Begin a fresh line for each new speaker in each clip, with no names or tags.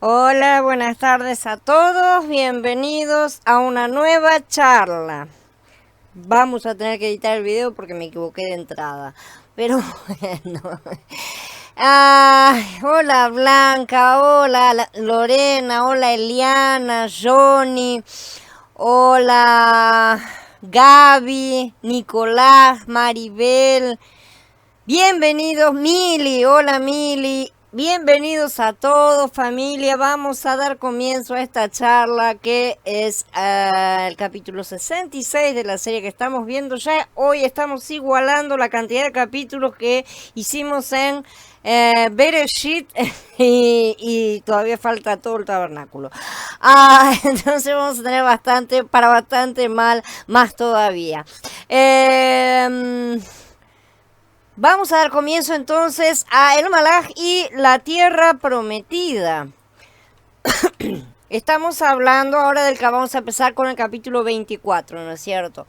Hola, buenas tardes a todos, bienvenidos a una nueva charla. Vamos a tener que editar el video porque me equivoqué de entrada, pero bueno. Hola Blanca, hola Lorena, hola Eliana, Johnny, hola Gaby, Nicolás, Maribel. Bienvenidos Mili, hola Mili, bienvenidos a todos familia, vamos a dar comienzo a esta charla que es el capítulo 66 de la serie que estamos viendo ya. Hoy estamos igualando la cantidad de capítulos que hicimos en Bereshit y todavía falta todo el tabernáculo. Entonces vamos a tener bastante más todavía. Vamos a dar comienzo entonces a El Malaj y la Tierra Prometida. Estamos hablando ahora vamos a empezar con el capítulo 24, ¿no es cierto?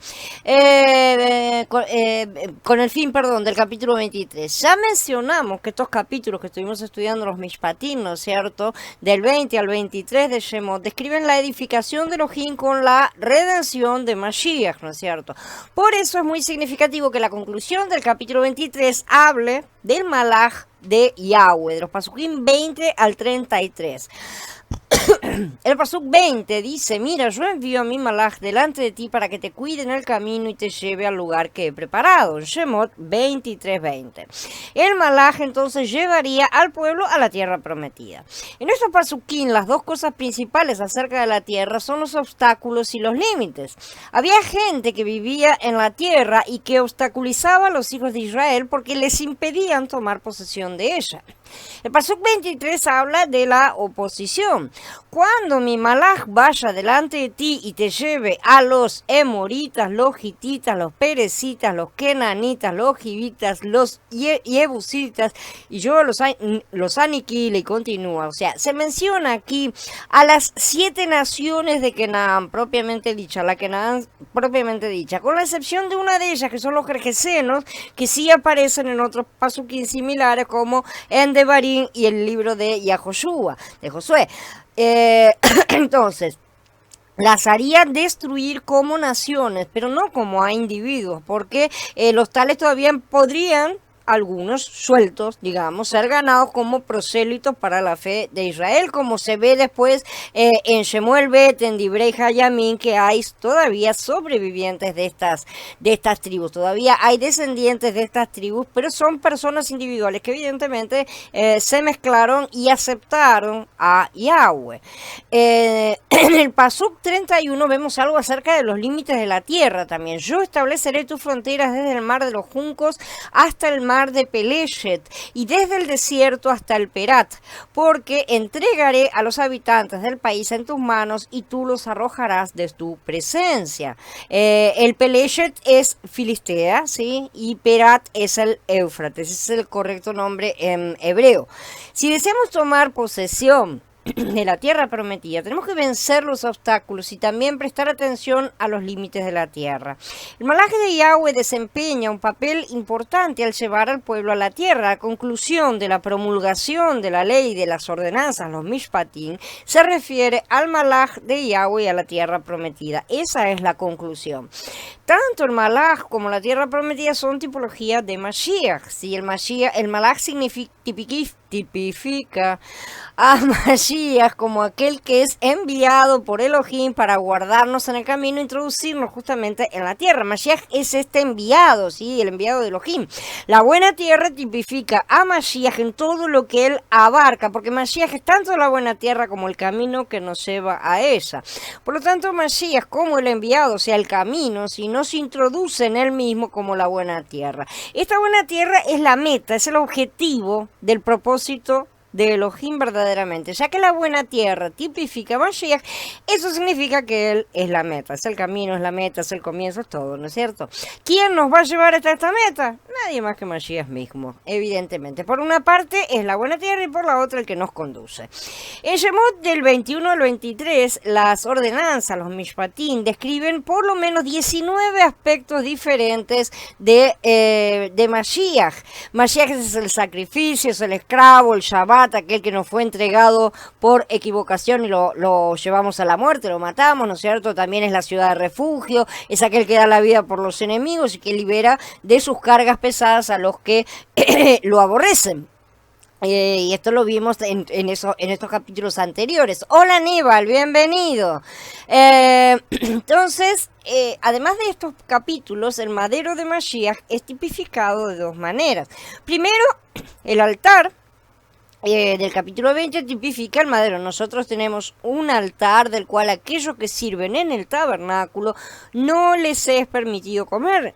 Con el fin, del capítulo 23. Ya mencionamos que estos capítulos que estuvimos estudiando, los Mishpatim, ¿no es cierto? Del 20 al 23 de Shemot, describen la edificación de Elohim con la redención de Mashiach, ¿no es cierto? Por eso es muy significativo que la conclusión del capítulo 23 hable del Malaj de Yahweh, de los Pasukim 20 al 33. El Pasuk 20 dice: mira, yo envío a mi Malaj delante de ti para que te cuide en el camino y te lleve al lugar que he preparado. En Shemot 23:20. El Malaj entonces llevaría al pueblo a la tierra prometida. En estos Pasukim, las dos cosas principales acerca de la tierra son los obstáculos y los límites. Había gente que vivía en la tierra y que obstaculizaba a los hijos de Israel porque les impedían tomar posesión de ella. El Pasuk 23 habla de la oposición. Cuando mi Malaj vaya delante de ti y te lleve a los emoritas, los hititas, los perecitas, los kenanitas, los jivitas, los yebusitas, y yo los aniquile, y continúa. O sea, se menciona aquí a las 7 naciones de Canaán, propiamente dicha, la Canaán propiamente dicha, con la excepción de una de ellas, que son los gergesenos, que sí aparecen en otros pasukim similares, como en Devarim y el libro de Yahoshua, de Josué. Entonces, las haría destruir como naciones, pero no como a individuos, porque los tales todavía podrían, algunos sueltos, digamos, ser ganados como prosélitos para la fe de Israel, como se ve después en Shemuel Bet, en Divrei Hayamim, que hay todavía sobrevivientes de estas tribus, todavía hay descendientes de estas tribus, pero son personas individuales que evidentemente se mezclaron y aceptaron a Yahweh. En el Pasuk 31 vemos algo acerca de los límites de la tierra también. Yo estableceré tus fronteras desde el mar de los juncos hasta el mar de Peleshet y desde el desierto hasta el Perat, porque entregaré a los habitantes del país en tus manos y tú los arrojarás de tu presencia. El Peleshet es Filistea, ¿sí? Y Perat es el Éufrates, ese es el correcto nombre en hebreo. Si deseamos tomar posesión de la tierra prometida, tenemos que vencer los obstáculos y también prestar atención a los límites de la tierra. El Malaj de Yahweh desempeña un papel importante al llevar al pueblo a la tierra. A conclusión de la promulgación de la ley y de las ordenanzas, los Mishpatim, se refiere al Malaj de Yahweh y a la tierra prometida. Esa es la conclusión. Tanto el Malaj como la tierra prometida son tipologías de Mashiach. Si el Malaj tipifica a Mashiach como aquel que es enviado por Elohim para guardarnos en el camino e introducirnos justamente en la tierra. Mashiach es este enviado, ¿sí? El enviado de Elohim. La buena tierra tipifica a Mashiach en todo lo que él abarca, porque Mashiach es tanto la buena tierra como el camino que nos lleva a ella. Por lo tanto, Mashiach como el enviado, o sea, el camino, si no se introduce en él mismo como la buena tierra. Esta buena tierra es la meta, es el objetivo del propósito de Elohim verdaderamente, ya que la buena tierra tipifica a Mashiach. Eso significa que él es la meta, es el camino, es la meta, es el comienzo, es todo, ¿no es cierto? ¿Quién nos va a llevar hasta esta meta? Nadie más que Mashiach mismo, evidentemente. Por una parte es la buena tierra y por la otra el que nos conduce. En Shemot del 21 al 23, las ordenanzas, los Mishpatim, describen por lo menos 19 aspectos diferentes de Mashiach. Mashiach es el sacrificio, es el esclavo, el Shabbat, Josafat, aquel que nos fue entregado por equivocación y lo llevamos a la muerte, lo matamos, ¿no es cierto? También es la ciudad de refugio, es aquel que da la vida por los enemigos y que libera de sus cargas pesadas a los que lo aborrecen. Y esto lo vimos en estos capítulos anteriores. Hola Aníbal, bienvenido. Entonces, además de estos capítulos, el madero de Mashiach es tipificado de dos maneras. Primero, el altar del capítulo 20 tipifica el madero. Nosotros tenemos un altar del cual aquellos que sirven en el tabernáculo no les es permitido comer.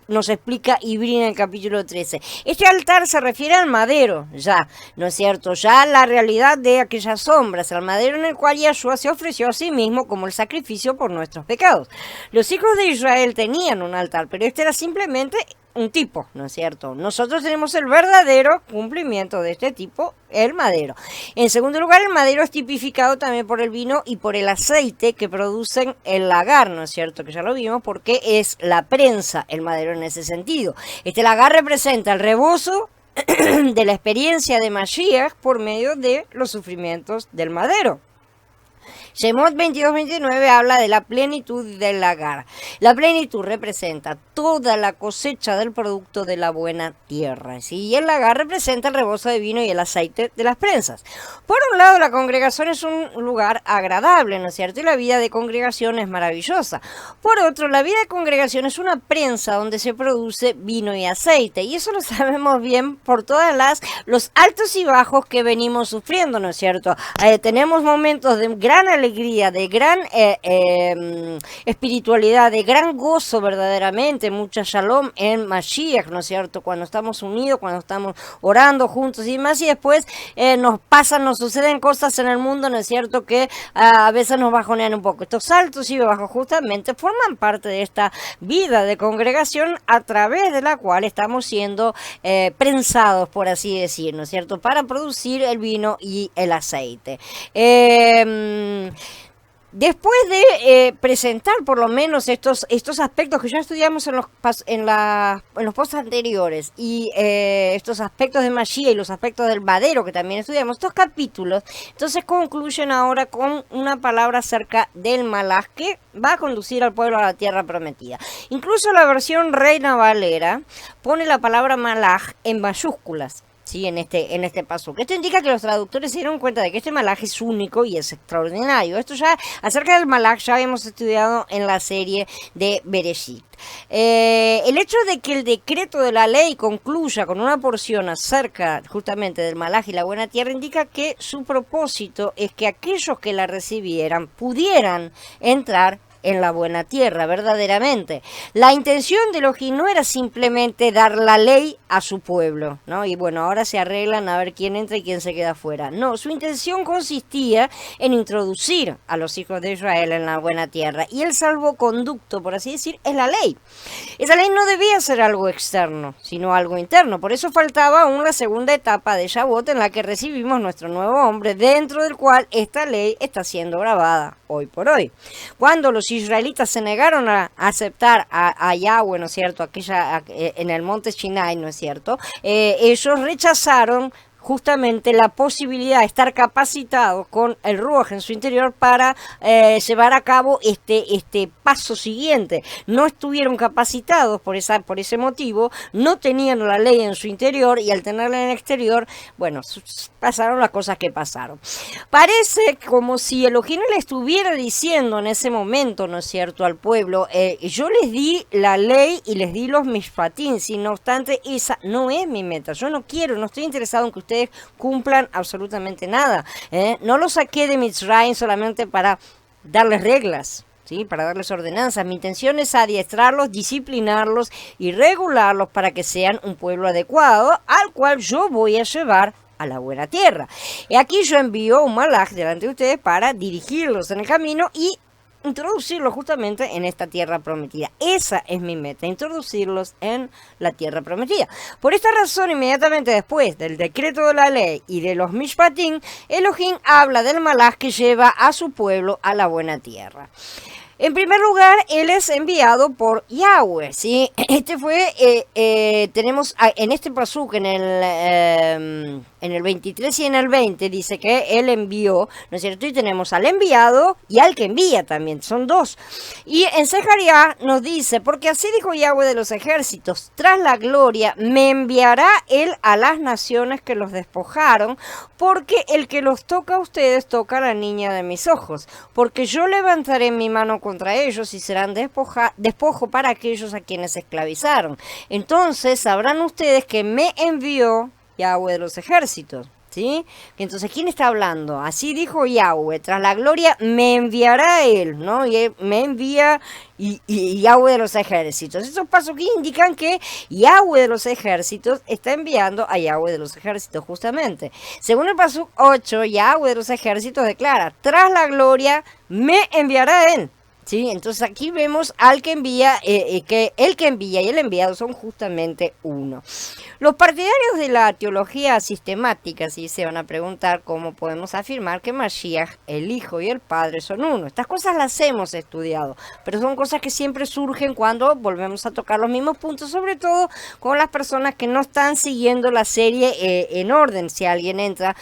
Nos explica Ibrí en el capítulo 13. Este altar se refiere al madero, ya, ¿no es cierto? Ya la realidad de aquellas sombras, al madero en el cual Yahshua se ofreció a sí mismo como el sacrificio por nuestros pecados. Los hijos de Israel tenían un altar, pero este era simplemente un tipo, ¿no es cierto? Nosotros tenemos el verdadero cumplimiento de este tipo, el madero. En segundo lugar, el madero es tipificado también por el vino y por el aceite que producen el lagar, ¿no es cierto? Que ya lo vimos porque es la prensa, el madero en ese sentido. Este lagar representa el rebozo de la experiencia de Mashiach por medio de los sufrimientos del madero. Shemot 22-29 habla de la plenitud del lagar. La plenitud representa toda la cosecha del producto de la buena tierra. ¿Sí? Y el lagar representa el rebozo de vino y el aceite de las prensas. Por un lado, la congregación es un lugar agradable, ¿no es cierto? Y la vida de congregación es maravillosa. Por otro, la vida de congregación es una prensa donde se produce vino y aceite. Y eso lo sabemos bien por todos los altos y bajos que venimos sufriendo, ¿no es cierto? Tenemos momentos de gran alegría, de gran espiritualidad, de gran gozo verdaderamente, mucha shalom en Mashiach, ¿no es cierto? Cuando estamos unidos, cuando estamos orando juntos y demás, y después nos suceden cosas en el mundo, ¿no es cierto? Que a veces nos bajonean un poco. Estos altos y bajos justamente forman parte de esta vida de congregación a través de la cual estamos siendo prensados, por así decir, ¿no es cierto? Para producir el vino y el aceite. Después de presentar por lo menos estos aspectos que ya estudiamos en los posts anteriores y estos aspectos de Mashiach y los aspectos del madero que también estudiamos, estos capítulos, entonces concluyen ahora con una palabra acerca del Malach que va a conducir al pueblo a la tierra prometida. Incluso la versión Reina Valera pone la palabra Malach en mayúsculas. Sí, en este paso. Esto indica que los traductores se dieron cuenta de que este Malach es único y es extraordinario. Esto ya, acerca del Malach, ya habíamos estudiado en la serie de Bereshit. El hecho de que el decreto de la ley concluya con una porción acerca justamente del Malach y la buena tierra indica que su propósito es que aquellos que la recibieran pudieran entrar en la buena tierra, verdaderamente. La intención de Elohim no era simplemente dar la ley a su pueblo, ¿no? Y bueno, ahora se arreglan a ver quién entra y quién se queda fuera. No, su intención consistía en introducir a los hijos de Israel en la buena tierra. Y el salvoconducto, por así decir, es la ley. Esa ley no debía ser algo externo, sino algo interno. Por eso faltaba aún la segunda etapa de Shavuot en la que recibimos nuestro nuevo hombre, dentro del cual esta ley está siendo grabada hoy por hoy. Cuando los israelitas se negaron a aceptar a Yahweh, ¿no es cierto?, en el monte Sinai, ¿no es cierto?, ellos rechazaron justamente la posibilidad de estar capacitados con el Ruach en su interior para llevar a cabo este paso siguiente. No estuvieron capacitados por ese motivo, no tenían la ley en su interior y al tenerla en el exterior, bueno, pasaron las cosas que pasaron. Parece como si Elohim le estuviera diciendo en ese momento, ¿no es cierto?, al pueblo, yo les di la ley y les di los mishpatim, sin no obstante, esa no es mi meta. Yo no estoy interesado en que ustedes cumplan absolutamente nada. No los saqué de Mitzrayim solamente para darles reglas, ¿sí?, para darles ordenanzas. Mi intención es adiestrarlos, disciplinarlos y regularlos para que sean un pueblo adecuado al cual yo voy a llevar a la buena tierra. Y aquí yo envío un malach delante de ustedes para dirigirlos en el camino y introducirlos justamente en esta tierra prometida. Esa es mi meta, introducirlos en la tierra prometida. Por esta razón, inmediatamente después del decreto de la ley y de los mishpatim, Elohim habla del malach que lleva a su pueblo a la buena tierra. En primer lugar, él es enviado por Yahweh, ¿sí? Este fue, tenemos en este pasuk, en el 23 y en el 20, dice que él envió, ¿no es cierto? Y tenemos al enviado y al que envía también, son dos. Y en Zacarías nos dice, porque así dijo Yahweh de los ejércitos, tras la gloria me enviará él a las naciones que los despojaron, porque el que los toca a ustedes toca a la niña de mis ojos, porque yo levantaré mi mano contra ellos y serán despojo para aquellos a quienes esclavizaron. Entonces sabrán ustedes que me envió Yahweh de los ejércitos. ¿Sí? Entonces, ¿quién está hablando? Así dijo Yahweh, tras la gloria me enviará él, ¿no? Y él me envía y Yahweh de los ejércitos. Esos pasos que indican que Yahweh de los ejércitos está enviando a Yahweh de los ejércitos, justamente. Según el paso 8, Yahweh de los ejércitos declara, tras la gloria me enviará él. ¿Sí? Entonces aquí vemos al que envía, que el que envía y el enviado son justamente uno. Los partidarios de la teología sistemática sí se van a preguntar cómo podemos afirmar que Mashiach, el Hijo y el Padre son uno. Estas cosas las hemos estudiado, pero son cosas que siempre surgen cuando volvemos a tocar los mismos puntos, sobre todo con las personas que no están siguiendo la serie en orden. Si alguien entra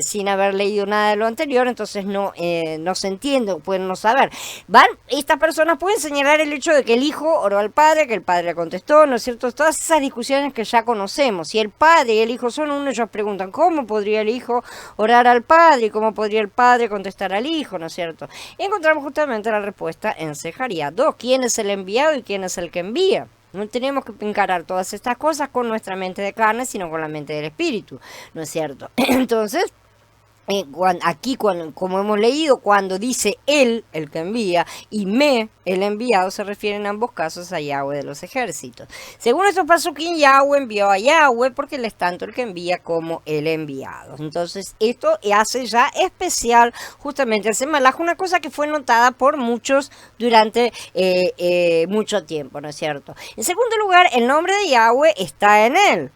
sin haber leído nada de lo anterior, entonces no se entiende, pueden no saber. Estas personas pueden señalar el hecho de que el hijo oró al padre, que el padre le contestó, ¿no es cierto? Todas esas discusiones que ya conocemos. Si el padre y el hijo son uno, ellos preguntan, ¿cómo podría el hijo orar al padre? ¿Y cómo podría el padre contestar al hijo? ¿No es cierto? Y encontramos justamente la respuesta en Zacarías 2. ¿Quién es el enviado y quién es el que envía? No tenemos que encarar todas estas cosas con nuestra mente de carne, sino con la mente del espíritu, ¿no es cierto? Entonces, aquí, como hemos leído, cuando dice él, el que envía, y me, el enviado, se refiere en ambos casos a Yahweh de los ejércitos. Según estos pasuquín, Yahweh envió a Yahweh porque él es tanto el que envía como el enviado. Entonces, esto hace ya especial justamente ese malaj, una cosa que fue notada por muchos durante mucho tiempo, ¿no es cierto? En segundo lugar, el nombre de Yahweh está en él.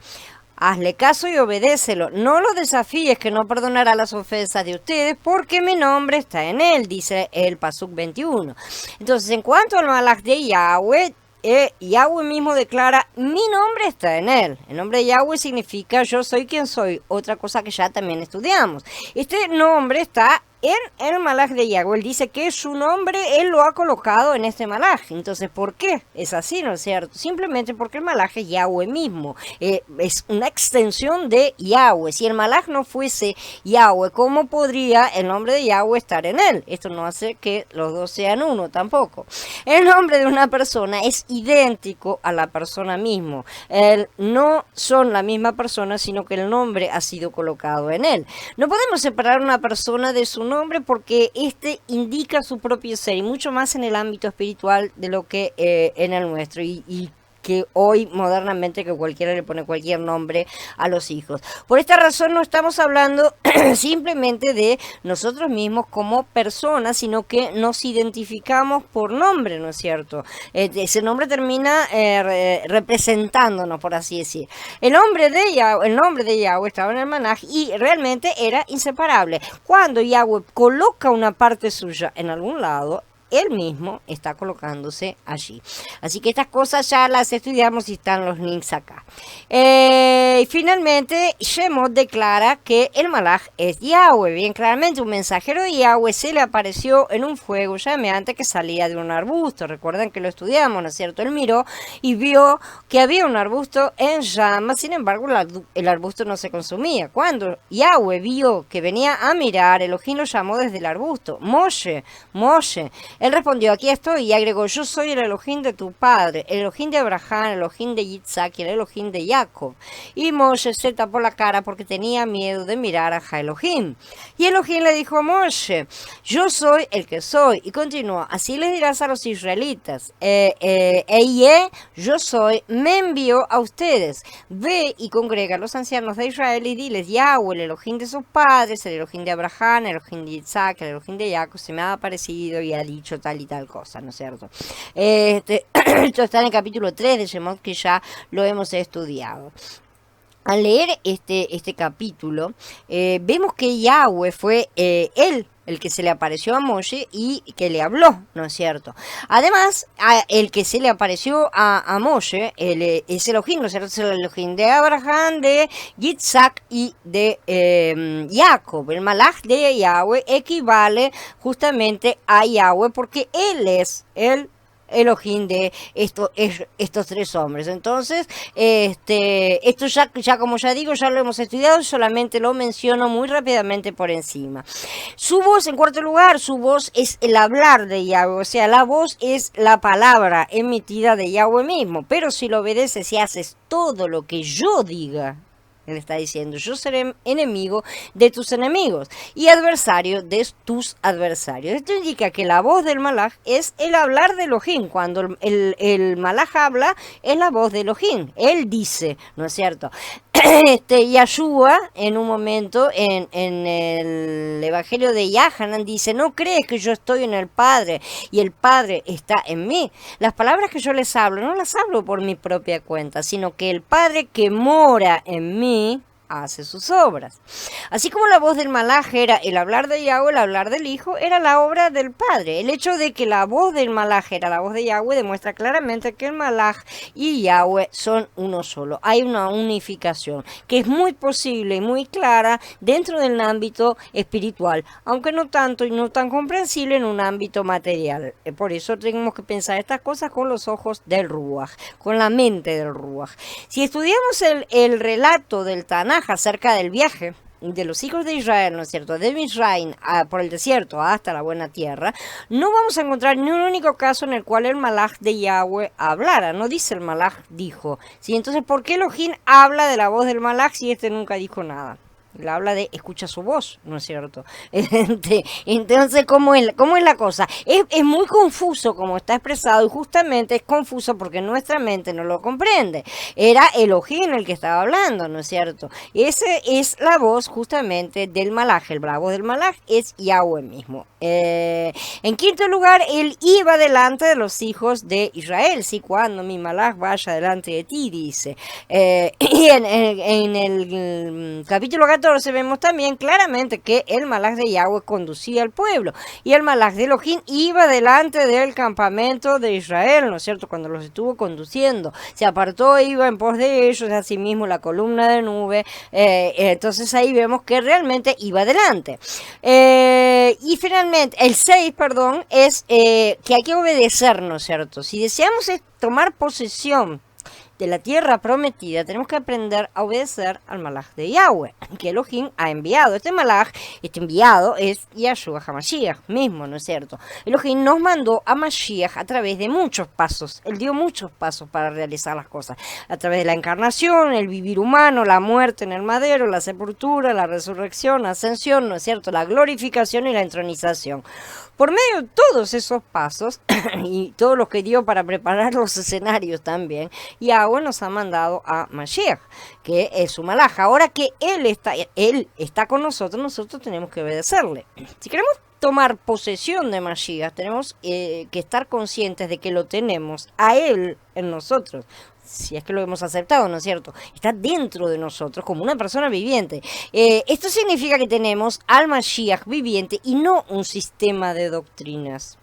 Hazle caso y obedécelo. No lo desafíes, que no perdonará las ofensas de ustedes, porque mi nombre está en él, dice el pasuk 21. Entonces, en cuanto al malaj de Yahweh, Yahweh mismo declara, mi nombre está en él. El nombre de Yahweh significa yo soy quien soy, otra cosa que ya también estudiamos. Este nombre está en el malaj de Yahweh. Él dice que su nombre él lo ha colocado en este malaj. Entonces, ¿por qué? Es así, ¿no es cierto? Simplemente porque el malaj es Yahweh mismo. Es una extensión de Yahweh. Si el malaj no fuese Yahweh, ¿cómo podría el nombre de Yahweh estar en él? Esto no hace que los dos sean uno tampoco. El nombre de una persona es idéntico a la persona mismo. No son la misma persona, sino que el nombre ha sido colocado en él. No podemos separar una persona de su nombre porque este indica su propio ser, y mucho más en el ámbito espiritual de lo que en el nuestro, y que hoy modernamente que cualquiera le pone cualquier nombre a los hijos. Por esta razón no estamos hablando simplemente de nosotros mismos como personas, sino que nos identificamos por nombre, ¿no es cierto? Ese nombre termina representándonos, por así decir. El nombre de Yahweh estaba en el manaj y realmente era inseparable. Cuando Yahweh coloca una parte suya en algún lado, él mismo está colocándose allí. Así que estas cosas ya las estudiamos y están los links acá. Finalmente, Shemot declara que el malaj es Yahweh. Bien claramente, un mensajero de Yahweh se le apareció en un fuego llameante que salía de un arbusto. Recuerden que lo estudiamos, ¿no es cierto? Él miró y vio que había un arbusto en llamas. Sin embargo, el arbusto no se consumía. Cuando Yahweh vio que venía a mirar, Elohim lo llamó desde el arbusto. Moshe, Moshe. Él respondió, aquí estoy, y agregó, yo soy el Elohim de tu padre, el Elohim de Abraham, el Elohim de Yitzhak y el Elohim de Jacob. Y Moshe se tapó la cara porque tenía miedo de mirar a Elohim. Y Elohim le dijo a Moshe, yo soy el que soy. Y continuó, así les dirás a los israelitas, yo soy, me envió a ustedes. Ve y congrega a los ancianos de Israel y diles, Yahweh, el Elohim de sus padres, el Elohim de Abraham, el Elohim de Yitzhak, el Elohim de Jacob, se me ha aparecido y ha dicho tal y tal cosa, ¿no es cierto? Esto está en el capítulo 3 de Shemot, que ya lo hemos estudiado. Al leer este capítulo, vemos que Yahweh fue él el que se le apareció a Moshe y que le habló, ¿no es cierto? Además, el que se le apareció a Moshe, es Elohim, ¿no es cierto? Es el Elohim de Abraham, de Yitzhak y de Jacob. El malaj de Yahweh equivale justamente a Yahweh porque él es el Elohim de estos tres hombres. Entonces, esto ya como ya digo, ya lo hemos estudiado, solamente lo menciono muy rápidamente por encima. Su voz, en cuarto lugar, su voz es el hablar de Yahweh, o sea, la voz es la palabra emitida de Yahweh mismo, pero si lo obedeces y haces todo lo que yo diga, él está diciendo, yo seré enemigo de tus enemigos y adversario de tus adversarios. Esto indica que la voz del malaj es el hablar de Elohim. Cuando el malaj habla, es la voz de Elohim. Él dice, ¿no es cierto? Yahshua, en un momento, en el Evangelio de Yahanan, dice, ¿no crees que yo estoy en el Padre y el Padre está en mí? Las palabras que yo les hablo, no las hablo por mi propia cuenta, sino que el Padre que mora en mí hace sus obras. Así como la voz del malaj era el hablar de Yahweh, el hablar del Hijo era la obra del Padre. El hecho de que la voz del malaj era la voz de Yahweh demuestra claramente que el malaj y Yahweh son uno solo. Hay una unificación que es muy posible y muy clara dentro del ámbito espiritual, aunque no tanto y no tan comprensible en un ámbito material. Por eso tenemos que pensar estas cosas con los ojos del Ruach, con la mente del Ruach. Si estudiamos el relato del Tanaj acerca del viaje de los hijos de Israel, ¿no es cierto?, de Misraim por el desierto hasta la buena tierra, no vamos a encontrar ni un único caso en el cual el malaj de Yahweh hablara. No dice el malaj dijo. ¿Sí? Entonces, ¿por qué Elohim habla de la voz del malaj si nunca dijo nada? Él habla de escucha su voz, ¿no es cierto? Entonces, ¿cómo es la cosa? Es muy confuso como está expresado y justamente es confuso porque nuestra mente no lo comprende. Era Elohim el que estaba hablando, ¿no es cierto? Esa es la voz justamente del malaj. La voz del malaj es Yahweh mismo. En quinto lugar, él iba delante de los hijos de Israel. Sí, cuando mi malaj vaya delante de ti, dice. Y en el capítulo 14 vemos también claramente que el malaj de Yahweh conducía al pueblo y el malaj de Elohim iba delante del campamento de Israel, ¿no es cierto? Cuando los estuvo conduciendo, se apartó e iba en pos de ellos, asimismo la columna de nube, entonces ahí vemos que realmente iba delante. Y finalmente, el 6, perdón, es que hay que obedecer, ¿no es cierto? Si deseamos tomar posesión de la tierra prometida, tenemos que aprender a obedecer al malaj de Yahweh, que Elohim ha enviado. Este malaj, este enviado, es Yahshua HaMashiach mismo, ¿no es cierto? Elohim nos mandó a Mashiach a través de muchos pasos. Él dio muchos pasos para realizar las cosas. A través de la encarnación, el vivir humano, la muerte en el madero, la sepultura, la resurrección, la ascensión, ¿no es cierto? La glorificación y la entronización. Por medio de todos esos pasos y todo lo que dio para preparar los escenarios también, Yahweh nos ha mandado a Mashiach, que es su malaj. Ahora que Él está con nosotros, nosotros tenemos que obedecerle. Si queremos tomar posesión de Mashiach, tenemos que estar conscientes de que lo tenemos a Él en nosotros. Si es que lo hemos aceptado, ¿no es cierto? Está dentro de nosotros como una persona viviente. Esto significa que tenemos al Mashiach viviente y no un sistema de doctrinas.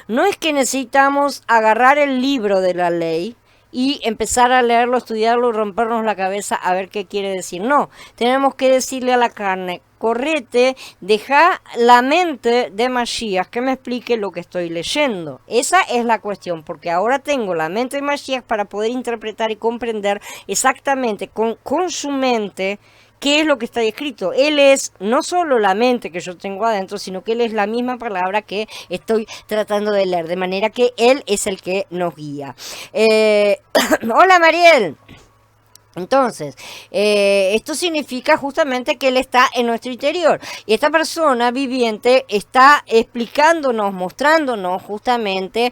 No es que necesitamos agarrar el libro de la ley y empezar a leerlo, estudiarlo y rompernos la cabeza a ver qué quiere decir. No, tenemos que decirle a la carne, correte, deja la mente de Mashiach que me explique lo que estoy leyendo. Esa es la cuestión, porque ahora tengo la mente de Mashiach para poder interpretar y comprender exactamente con su mente qué es lo que está escrito. Él es no solo la mente que yo tengo adentro, sino que Él es la misma palabra que estoy tratando de leer, de manera que Él es el que nos guía. Hola Mariel. Entonces, esto significa justamente que Él está en nuestro interior. Y esta persona viviente está explicándonos, mostrándonos justamente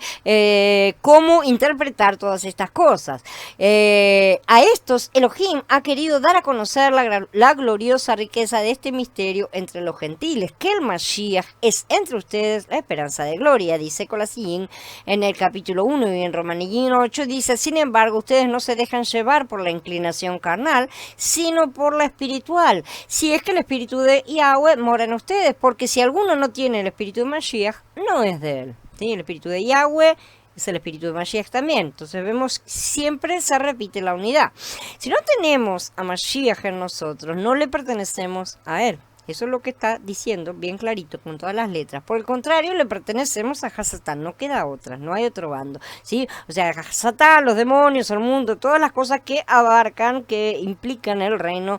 cómo interpretar todas estas cosas. A estos, Elohim ha querido dar a conocer la gloriosa riqueza de este misterio entre los gentiles, que el Mashiach es entre ustedes la esperanza de gloria, dice Colasín en el capítulo 1 y en Romanillín 8 dice, sin embargo, ustedes no se dejan llevar por la inclinación iluminación carnal, sino por la espiritual, si es que el espíritu de Yahweh mora en ustedes, porque si alguno no tiene el espíritu de Mashiach, no es de él, ¿sí? El espíritu de Yahweh es el espíritu de Mashiach también. Entonces vemos, siempre se repite la unidad. Si no tenemos a Mashiach en nosotros, no le pertenecemos a él. Eso es lo que está diciendo bien clarito con todas las letras. Por el contrario, le pertenecemos a Hasatán, no queda otra, no hay otro bando, ¿sí? O sea, Hasatán, los demonios, el mundo, todas las cosas que abarcan, que implican el reino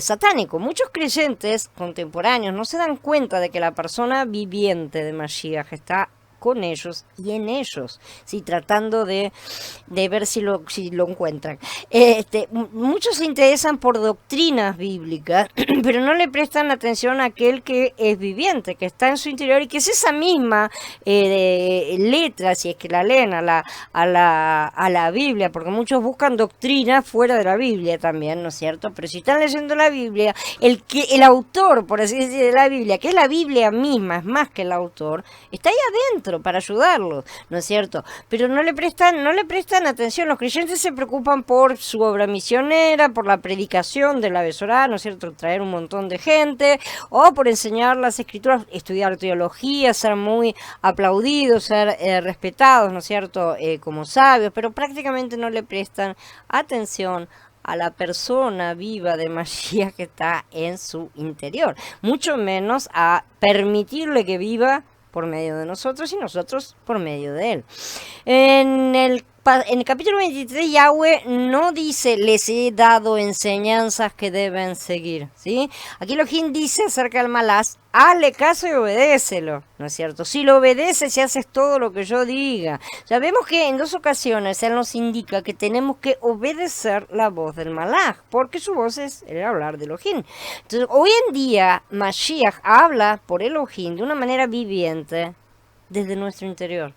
satánico. Muchos creyentes contemporáneos no se dan cuenta de que la persona viviente de Mashiach está con ellos y en ellos, sí, tratando de ver si lo encuentran. Muchos se interesan por doctrinas bíblicas, pero no le prestan atención a aquel que es viviente, que está en su interior y que es esa misma letra, si es que la leen a la Biblia, porque muchos buscan doctrinas fuera de la Biblia también, ¿no es cierto? Pero si están leyendo la Biblia, el autor, por así decir, de la Biblia, que es la Biblia misma, es más que el autor, está ahí adentro para ayudarlos, ¿no es cierto? Pero no le prestan atención. Los creyentes se preocupan por su obra misionera, por la predicación de la Besorá, ¿no es cierto? Traer un montón de gente, o por enseñar las escrituras, estudiar teología, ser muy aplaudidos, ser respetados, ¿no es cierto? Como sabios, pero prácticamente no le prestan atención a la persona viva de Mashiach que está en su interior, mucho menos a permitirle que viva por medio de nosotros y nosotros por medio de él. En el capítulo 23, Yahweh no dice, les he dado enseñanzas que deben seguir, ¿sí? Aquí Elohim dice acerca del Malás, hazle caso y obedécelo, ¿no es cierto? Si lo obedeces y haces todo lo que yo diga. Ya vemos que en 2 ocasiones él nos indica que tenemos que obedecer la voz del Malaj, porque su voz es el hablar de Elohim. Entonces, hoy en día, Mashiach habla por Elohim de una manera viviente desde nuestro interior.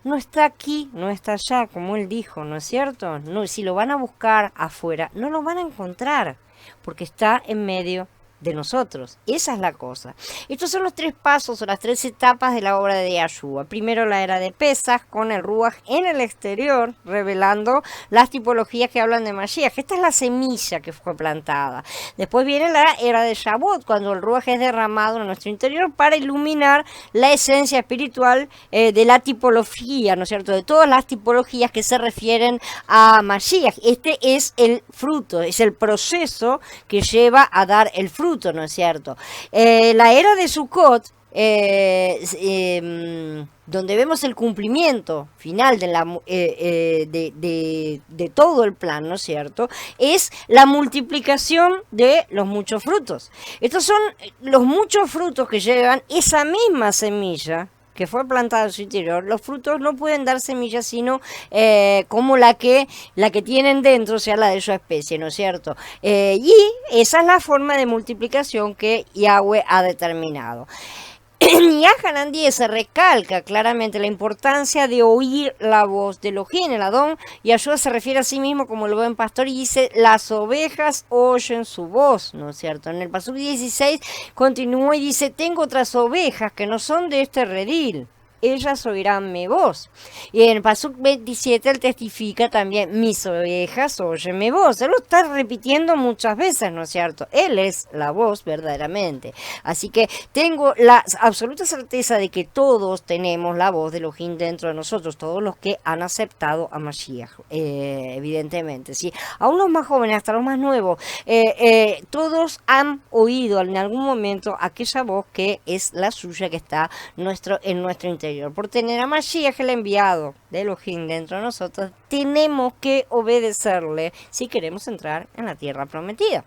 No está aquí, no está allá, como él dijo, ¿no es cierto? No, si lo van a buscar afuera, no lo van a encontrar, porque está en medio de nosotros. Esa es la cosa. Estos son los 3 pasos o las 3 etapas de la obra de Yahshua. Primero la era de Pesaj con el Ruach en el exterior, revelando las tipologías que hablan de Mashiach. Esta es la semilla que fue plantada. Después viene la era de Shavuot, cuando el Ruach es derramado en nuestro interior para iluminar la esencia espiritual de la tipología, ¿no es cierto? De todas las tipologías que se refieren a Mashiach. Este es el fruto, es el proceso que lleva a dar el fruto, ¿no es cierto? La era de Sukkot, donde vemos el cumplimiento final de todo el plan, ¿no es cierto? Es la multiplicación de los muchos frutos. Estos son los muchos frutos que llevan esa misma semilla que fue plantada en su interior. Los frutos no pueden dar semillas sino como la que tienen dentro, o sea, la de su especie, ¿no es cierto? Y esa es la forma de multiplicación que Yahweh ha determinado. En Yahanan 10 se recalca claramente la importancia de oír la voz de Elohim, el Adón. Yahshua se refiere a sí mismo como el buen pastor y dice, las ovejas oyen su voz, ¿no es cierto? En el Pasuk 16 continúa y dice, tengo otras ovejas que no son de este redil. Ellas oirán mi voz. Y en el Pasuk 27 él testifica también, mis ovejas oyen mi voz. Él lo está repitiendo muchas veces, ¿no es cierto? Él es la voz verdaderamente. Así que tengo la absoluta certeza de que todos tenemos la voz de Elohim dentro de nosotros, todos los que han aceptado a Mashiach, evidentemente, ¿sí? Aún los más jóvenes, hasta los más nuevos, todos han oído en algún momento aquella voz que es la suya, que está en nuestro interior. Por tener a Mashiach, el enviado de Elohim dentro de nosotros, tenemos que obedecerle si queremos entrar en la tierra prometida.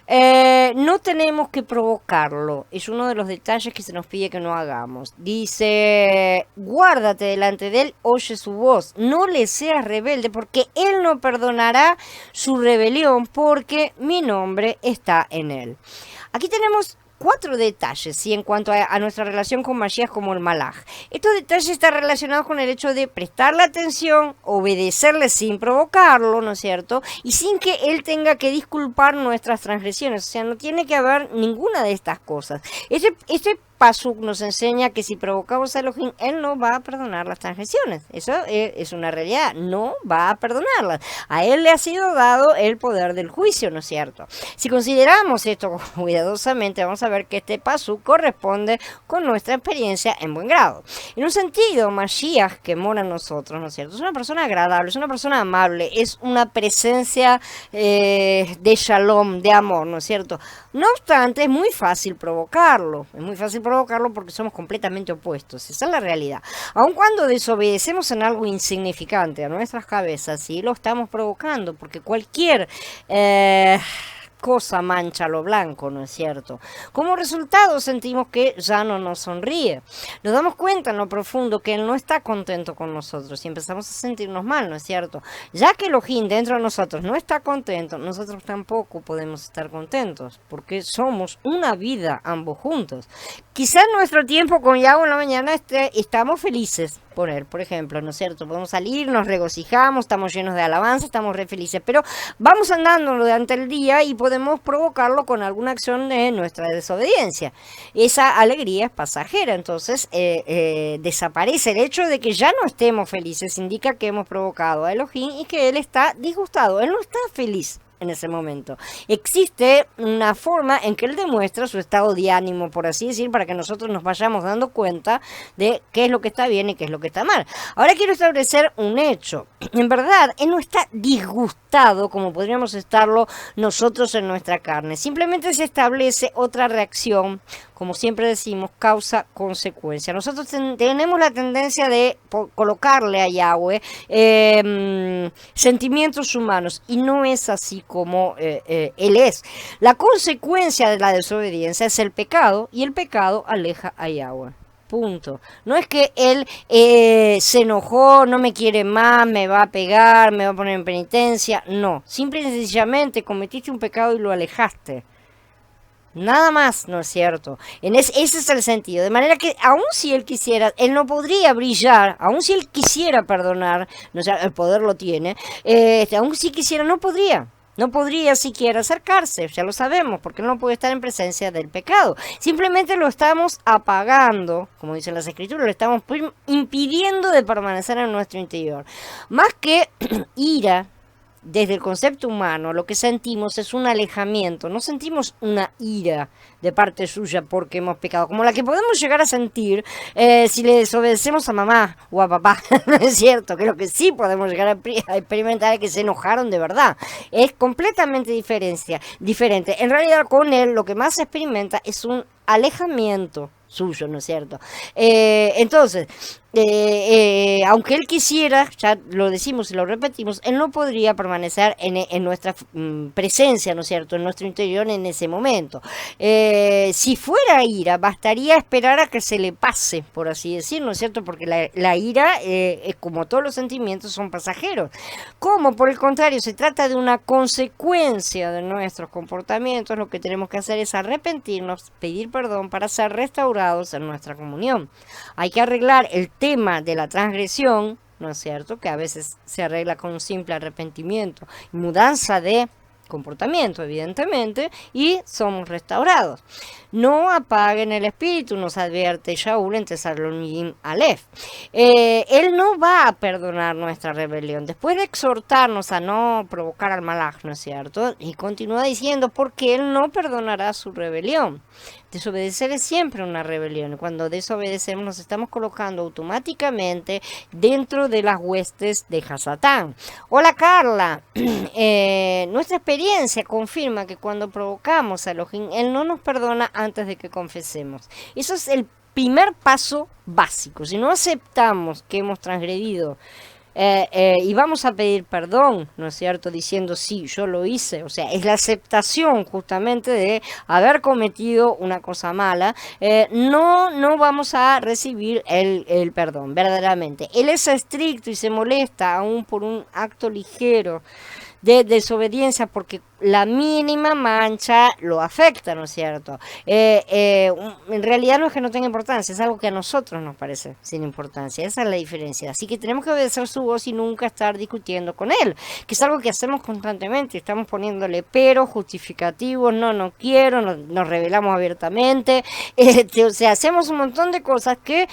No tenemos que provocarlo, es uno de los detalles que se nos pide que no hagamos. Dice, guárdate delante de él, oye su voz, no le seas rebelde, porque él no perdonará su rebelión, porque mi nombre está en él. Aquí tenemos 4 detalles, ¿sí? En cuanto a nuestra relación con Mashiach como el Malaj. Estos detalles están relacionados con el hecho de prestarle atención, obedecerle sin provocarlo, ¿no es cierto? Y sin que él tenga que disculpar nuestras transgresiones. O sea, no tiene que haber ninguna de estas cosas. Este pasuk nos enseña que si provocamos a Elohim, él no va a perdonar las transgresiones. Eso es una realidad, no va a perdonarlas. A él le ha sido dado el poder del juicio, ¿no es cierto? Si consideramos esto cuidadosamente, vamos a ver que este pasuk corresponde con nuestra experiencia en buen grado. En un sentido, Mashiach, que mora en nosotros, ¿no es cierto? Es una persona agradable, es una persona amable, es una presencia de shalom, de amor, ¿no es cierto? No obstante, es muy fácil provocarlo. Es muy fácil provocarlo porque somos completamente opuestos. Esa es la realidad. Aun cuando desobedecemos en algo insignificante a nuestras cabezas, sí lo estamos provocando, porque cualquier cosa mancha lo blanco, ¿no es cierto? Como resultado sentimos que ya no nos sonríe. Nos damos cuenta en lo profundo que él no está contento con nosotros y empezamos a sentirnos mal, ¿no es cierto? Ya que Elohim dentro de nosotros no está contento, nosotros tampoco podemos estar contentos, porque somos una vida ambos juntos. Quizás nuestro tiempo con Yahweh en la mañana estamos felices, por ejemplo, ¿no es cierto? Podemos salir, nos regocijamos, estamos llenos de alabanza, estamos re felices, pero vamos andando durante el día y podemos provocarlo con alguna acción de nuestra desobediencia. Esa alegría es pasajera, entonces desaparece. El hecho de que ya no estemos felices indica que hemos provocado a Elohim y que él está disgustado, él no está feliz en ese momento. Existe una forma en que él demuestra su estado de ánimo, por así decir, para que nosotros nos vayamos dando cuenta de qué es lo que está bien y qué es lo que está mal. Ahora quiero establecer un hecho. En verdad, él no está disgustado como podríamos estarlo nosotros en nuestra carne. Simplemente se establece otra reacción, como siempre decimos, causa-consecuencia. Nosotros tenemos la tendencia de colocarle a Yahweh sentimientos humanos, y no es así como él es. La consecuencia de la desobediencia es el pecado, y el pecado aleja a Yahweh. Punto. No es que él se enojó, no me quiere más, me va a pegar, me va a poner en penitencia. No, simple y sencillamente cometiste un pecado y lo alejaste. Nada más, ¿no es cierto? Ese es el sentido. De manera que, aun si él quisiera, él no podría brillar, aun si él quisiera perdonar, no sé, el poder lo tiene, aun si quisiera, no podría. No podría siquiera acercarse, ya lo sabemos, porque él no puede estar en presencia del pecado. Simplemente lo estamos apagando, como dicen las escrituras, lo estamos impidiendo de permanecer en nuestro interior. Más que ira, desde el concepto humano, lo que sentimos es un alejamiento, no sentimos una ira de parte suya porque hemos pecado, como la que podemos llegar a sentir si le desobedecemos a mamá o a papá, ¿no es cierto? Que lo que sí podemos llegar a experimentar es que se enojaron de verdad. Es completamente diferente. En realidad con él lo que más se experimenta es un alejamiento suyo, ¿no es cierto? Entonces, aunque él quisiera, ya lo decimos y lo repetimos, él no podría permanecer en nuestra presencia, ¿no es cierto?, en nuestro interior en ese momento. Si fuera ira, bastaría esperar a que se le pase, por así decirlo, ¿no es cierto?, porque la ira, como todos los sentimientos, son pasajeros. Como por el contrario se trata de una consecuencia de nuestros comportamientos, lo que tenemos que hacer es arrepentirnos, pedir perdón para ser restaurados en nuestra comunión. Hay que arreglar el tema de la transgresión, ¿no es cierto?, que a veces se arregla con un simple arrepentimiento y mudanza de comportamiento, evidentemente, y somos restaurados. No apaguen el espíritu, nos advierte Shaul en Tesaloniim Aleph. Él no va a perdonar nuestra rebelión. Después de exhortarnos a no provocar al malaj, ¿no es cierto? Y continúa diciendo, porque él no perdonará su rebelión. Desobedecer es siempre una rebelión. Cuando desobedecemos nos estamos colocando automáticamente dentro de las huestes de Hasatán. Hola Carla, nuestra experiencia confirma que cuando provocamos a Elohim, él no nos perdona antes de que confesemos. Eso es el primer paso básico. Si no aceptamos que hemos transgredido y vamos a pedir perdón, ¿no es cierto?, diciendo sí, yo lo hice, o sea, es la aceptación justamente de haber cometido una cosa mala, no vamos a recibir el perdón, verdaderamente. Él es estricto y se molesta aún por un acto ligero de desobediencia porque la mínima mancha lo afecta, ¿no es cierto? En realidad no es que no tenga importancia, es algo que a nosotros nos parece sin importancia, esa es la diferencia. Así que tenemos que obedecer su voz y nunca estar discutiendo con él, que es algo que hacemos constantemente, estamos poniéndole pero, justificativos, no quiero, nos revelamos abiertamente, o sea, hacemos un montón de cosas que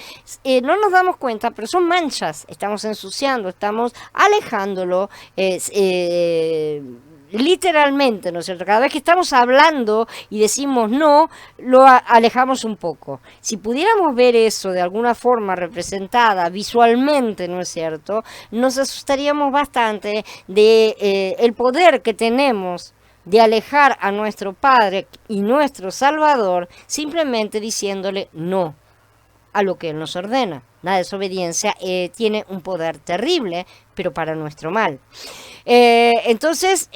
no nos damos cuenta, pero son manchas, estamos ensuciando, estamos alejándolo, literalmente, ¿no es cierto? Cada vez que estamos hablando y decimos no, lo alejamos un poco. Si pudiéramos ver eso de alguna forma representada visualmente, ¿no es cierto? Nos asustaríamos bastante de el poder que tenemos de alejar a nuestro Padre y nuestro Salvador simplemente diciéndole no a lo que Él nos ordena. La desobediencia tiene un poder terrible, pero para nuestro mal. Entonces,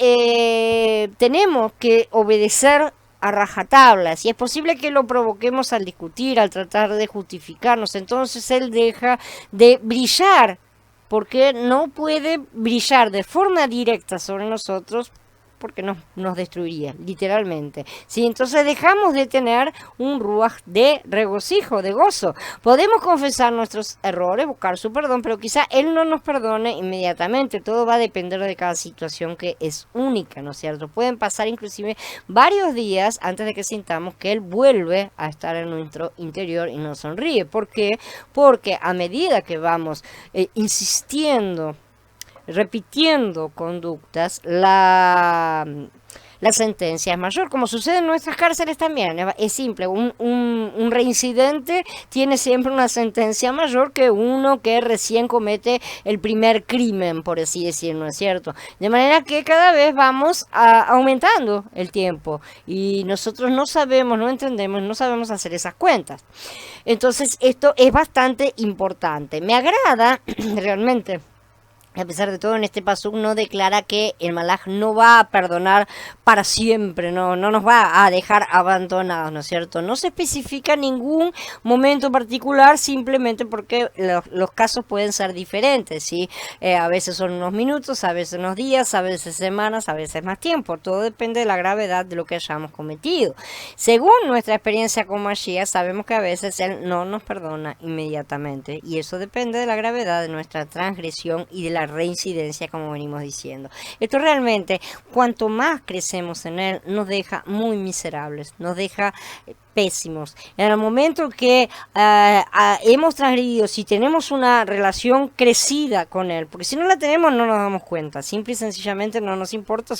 tenemos que obedecer a rajatabla. Si es posible que lo provoquemos al discutir, al tratar de justificarnos, entonces Él deja de brillar, porque no puede brillar de forma directa sobre nosotros, porque nos destruiría, literalmente. ¿Sí? Entonces dejamos de tener un ruaj de regocijo, de gozo. Podemos confesar nuestros errores, buscar su perdón, pero quizá Él no nos perdone inmediatamente. Todo va a depender de cada situación que es única, ¿no es cierto? Pueden pasar inclusive varios días antes de que sintamos que Él vuelve a estar en nuestro interior y nos sonríe. ¿Por qué? Porque a medida que vamos insistiendo, repitiendo conductas, la sentencia es mayor, como sucede en nuestras cárceles también. Es simple, un reincidente tiene siempre una sentencia mayor que uno que recién comete el primer crimen, por así decirlo, ¿no es cierto? De manera que cada vez vamos aumentando el tiempo y nosotros no sabemos, no entendemos, no sabemos hacer esas cuentas. Entonces esto es bastante importante. Me agrada realmente. A pesar de todo, en este pasuk no declara que el malaj no va a perdonar para siempre, no nos va a dejar abandonados, ¿no es cierto? No se especifica ningún momento particular, simplemente porque los casos pueden ser diferentes, ¿sí? A veces son unos minutos, a veces unos días, a veces semanas, a veces más tiempo. Todo depende de la gravedad de lo que hayamos cometido. Según nuestra experiencia con Mashiach, sabemos que a veces Él no nos perdona inmediatamente, y eso depende de la gravedad de nuestra transgresión y de la reincidencia, como venimos diciendo. Esto realmente, cuanto más crecemos en Él, nos deja muy miserables, nos deja pésimos. En el momento que hemos transgredido, si tenemos una relación crecida con Él, porque si no la tenemos no nos damos cuenta, simple y sencillamente no nos importa,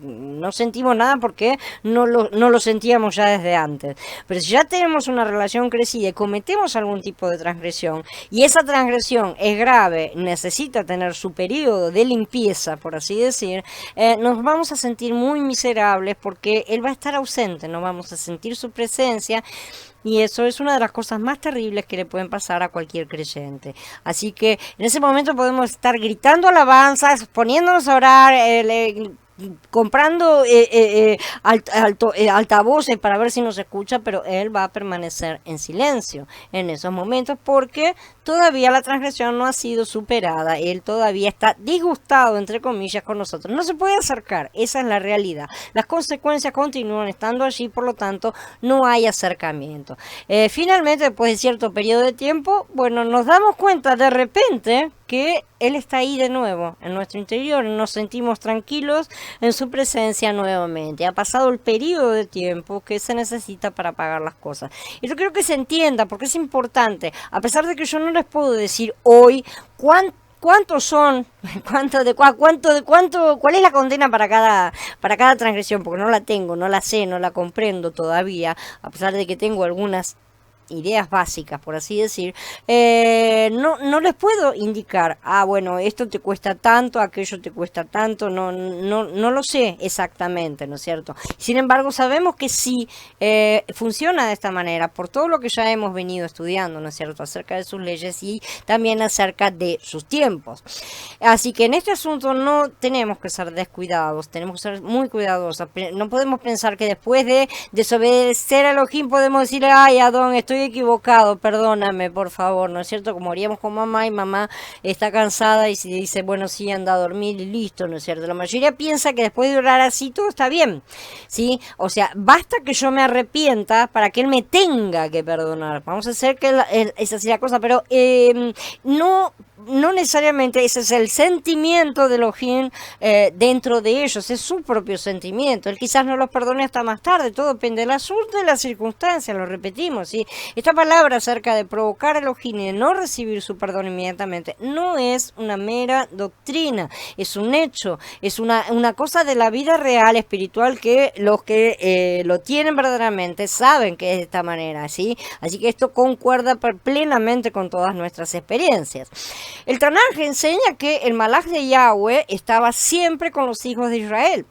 no sentimos nada porque no lo sentíamos ya desde antes. Pero si ya tenemos una relación crecida y cometemos algún tipo de transgresión, y esa transgresión es grave, necesita tener su periodo de limpieza, por así decir, nos vamos a sentir muy miserables porque Él va a estar ausente, no vamos a sentir su presencia. Y eso es una de las cosas más terribles que le pueden pasar a cualquier creyente. Así que en ese momento podemos estar gritando alabanzas, poniéndonos a orar, comprando altavoces para ver si nos escucha, pero Él va a permanecer en silencio en esos momentos porque todavía la transgresión no ha sido superada. Él todavía está disgustado, entre comillas, con nosotros. No se puede acercar, esa es la realidad. Las consecuencias continúan estando allí, por lo tanto no hay acercamiento. Finalmente, después de cierto periodo de tiempo, bueno, nos damos cuenta de repente que Él está ahí de nuevo, en nuestro interior, nos sentimos tranquilos en su presencia nuevamente. Ha pasado el periodo de tiempo que se necesita para apagar las cosas. Y yo creo que se entienda, porque es importante, a pesar de que yo no les puedo decir hoy ¿cuántos son? ¿Cuál es la condena para cada transgresión? Porque no la tengo, no la sé, no la comprendo todavía, a pesar de que tengo algunas ideas básicas, por así decir. No les puedo indicar, bueno, esto te cuesta tanto, aquello te cuesta tanto, no lo sé exactamente, ¿no es cierto? Sin embargo, sabemos que sí funciona de esta manera, por todo lo que ya hemos venido estudiando, ¿no es cierto?, acerca de sus leyes y también acerca de sus tiempos. Así que en este asunto no tenemos que ser descuidados, tenemos que ser muy cuidadosos. No podemos pensar que después de desobedecer a Elohim podemos decirle, ay, Adón, estoy estoy equivocado, perdóname, por favor, ¿no es cierto? Como haríamos con mamá y mamá está cansada y se dice, bueno, sí, anda a dormir y listo, ¿no es cierto? La mayoría piensa que después de orar así todo está bien, ¿sí? O sea, basta que yo me arrepienta para que él me tenga que perdonar. Vamos a hacer que esa sea la cosa, pero no... No necesariamente ese es el sentimiento de Elohim dentro de ellos, es su propio sentimiento. Él quizás no los perdone hasta más tarde, todo depende del asunto de las circunstancias, lo repetimos. ¿Sí? Esta palabra acerca de provocar a Elohim y de no recibir su perdón inmediatamente no es una mera doctrina, es un hecho, es una cosa de la vida real, espiritual, que los que lo tienen verdaderamente saben que es de esta manera. ¿Sí? Así que esto concuerda plenamente con todas nuestras experiencias. El Tanaj enseña que el Malaj de Yahweh estaba siempre con los hijos de Israel.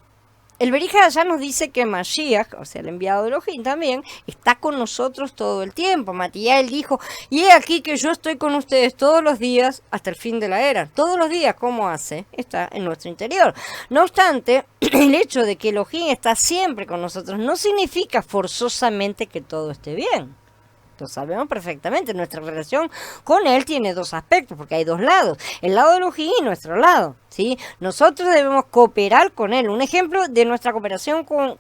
El Berija allá nos dice que Mashiach, o sea, el enviado de Elohim también, está con nosotros todo el tiempo. Matías dijo, y he aquí que yo estoy con ustedes todos los días hasta el fin de la era. Todos los días, ¿cómo hace? Está en nuestro interior. No obstante, el hecho de que Elohim está siempre con nosotros no significa forzosamente que todo esté bien. Lo sabemos perfectamente, nuestra relación con él tiene dos aspectos, porque hay dos lados, el lado de Elohim y nuestro lado, ¿sí? Nosotros debemos cooperar con él. Un ejemplo de nuestra cooperación con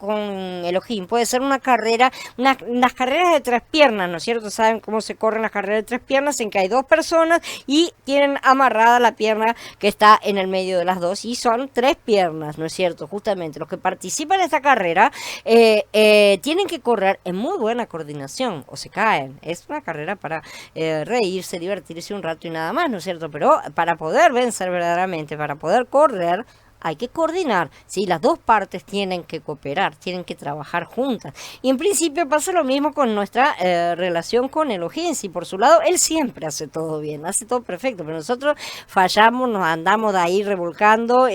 Elohim puede ser una carrera, unas carreras de 3 piernas, ¿no es cierto? ¿Saben cómo se corren las carreras de 3 piernas? En que hay 2 personas y tienen amarrada la pierna que está en el medio de las dos, y son 3 piernas, ¿no es cierto? Justamente los que participan en esta carrera tienen que correr en muy buena coordinación o se caen. Es una carrera para reírse, divertirse un rato y nada más, ¿no es cierto? Pero para poder vencer verdaderamente, para poder correr, hay que coordinar, ¿sí? Las dos partes tienen que cooperar, tienen que trabajar juntas. Y en principio pasa lo mismo con nuestra relación con Elohim. Si por su lado, él siempre hace todo bien, hace todo perfecto, pero nosotros fallamos, nos andamos de ahí revolcando,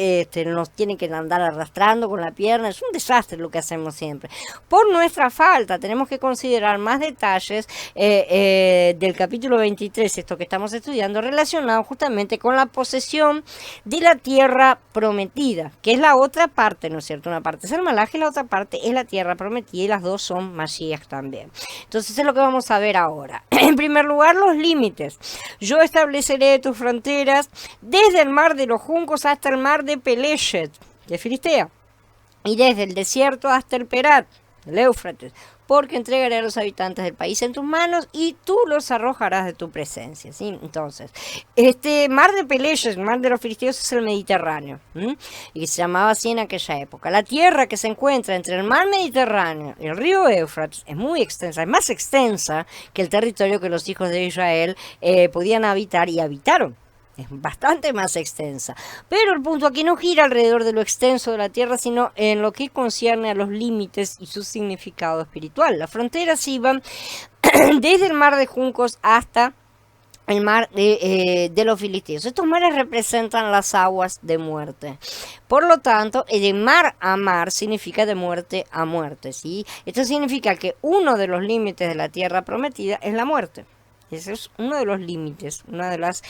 nos tienen que andar arrastrando con la pierna. Es un desastre lo que hacemos siempre. Por nuestra falta, tenemos que considerar más detalles del capítulo 23, esto que estamos estudiando, relacionado justamente con la posesión de la tierra prometida, que es la otra parte, ¿no es cierto? Una parte es el Malaj y la otra parte es la tierra prometida, y las dos son Mashiach también. Entonces es lo que vamos a ver ahora. En primer lugar, los límites. Yo estableceré tus fronteras desde el mar de los juncos hasta el mar de Peleshet, de Filistea, y desde el desierto hasta el Perat, el Éufrates, porque entregaré a los habitantes del país en tus manos y tú los arrojarás de tu presencia, ¿sí? Entonces, este mar de Peleshet, el mar de los filisteos, es el Mediterráneo, y se llamaba así en aquella época. La tierra que se encuentra entre el mar Mediterráneo y el río Éufrates es muy extensa, es más extensa que el territorio que los hijos de Israel podían habitar y habitaron. Es bastante más extensa. Pero el punto aquí no gira alrededor de lo extenso de la tierra, sino en lo que concierne a los límites y su significado espiritual. Las fronteras iban desde el mar de juncos hasta el mar de los filisteos. Estos mares representan las aguas de muerte. Por lo tanto, de mar a mar significa de muerte a muerte, ¿sí? Esto significa que uno de los límites de la tierra prometida es la muerte. Ese es uno de los límites, una de las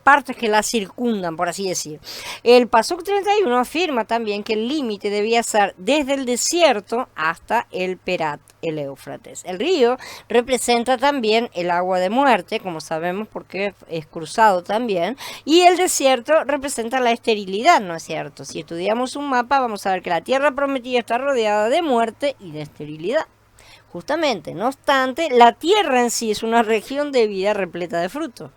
partes que la circundan, por así decir. El Pasuk 31 afirma también que el límite debía ser desde el desierto hasta el Perat, el Éufrates. El río representa también el agua de muerte, como sabemos, porque es cruzado también, y el desierto representa la esterilidad, ¿no es cierto? Si estudiamos un mapa, vamos a ver que la tierra prometida está rodeada de muerte y de esterilidad. Justamente, no obstante, la tierra en sí es una región de vida repleta de fruto.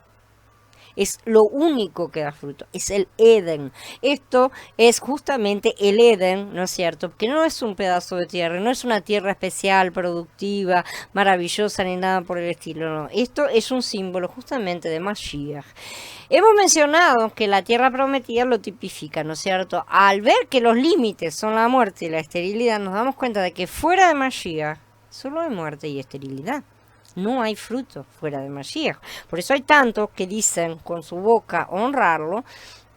Es lo único que da fruto, es el Edén. Esto es justamente el Edén, ¿no es cierto? Porque no es un pedazo de tierra, no es una tierra especial, productiva, maravillosa, ni nada por el estilo, no. Esto es un símbolo justamente de Mashiach. Hemos mencionado que la tierra prometida lo tipifica, ¿no es cierto? Al ver que los límites son la muerte y la esterilidad, nos damos cuenta de que fuera de Mashiach solo hay muerte y esterilidad. No hay fruto fuera de Mashiach. Por eso hay tantos que dicen con su boca honrarlo,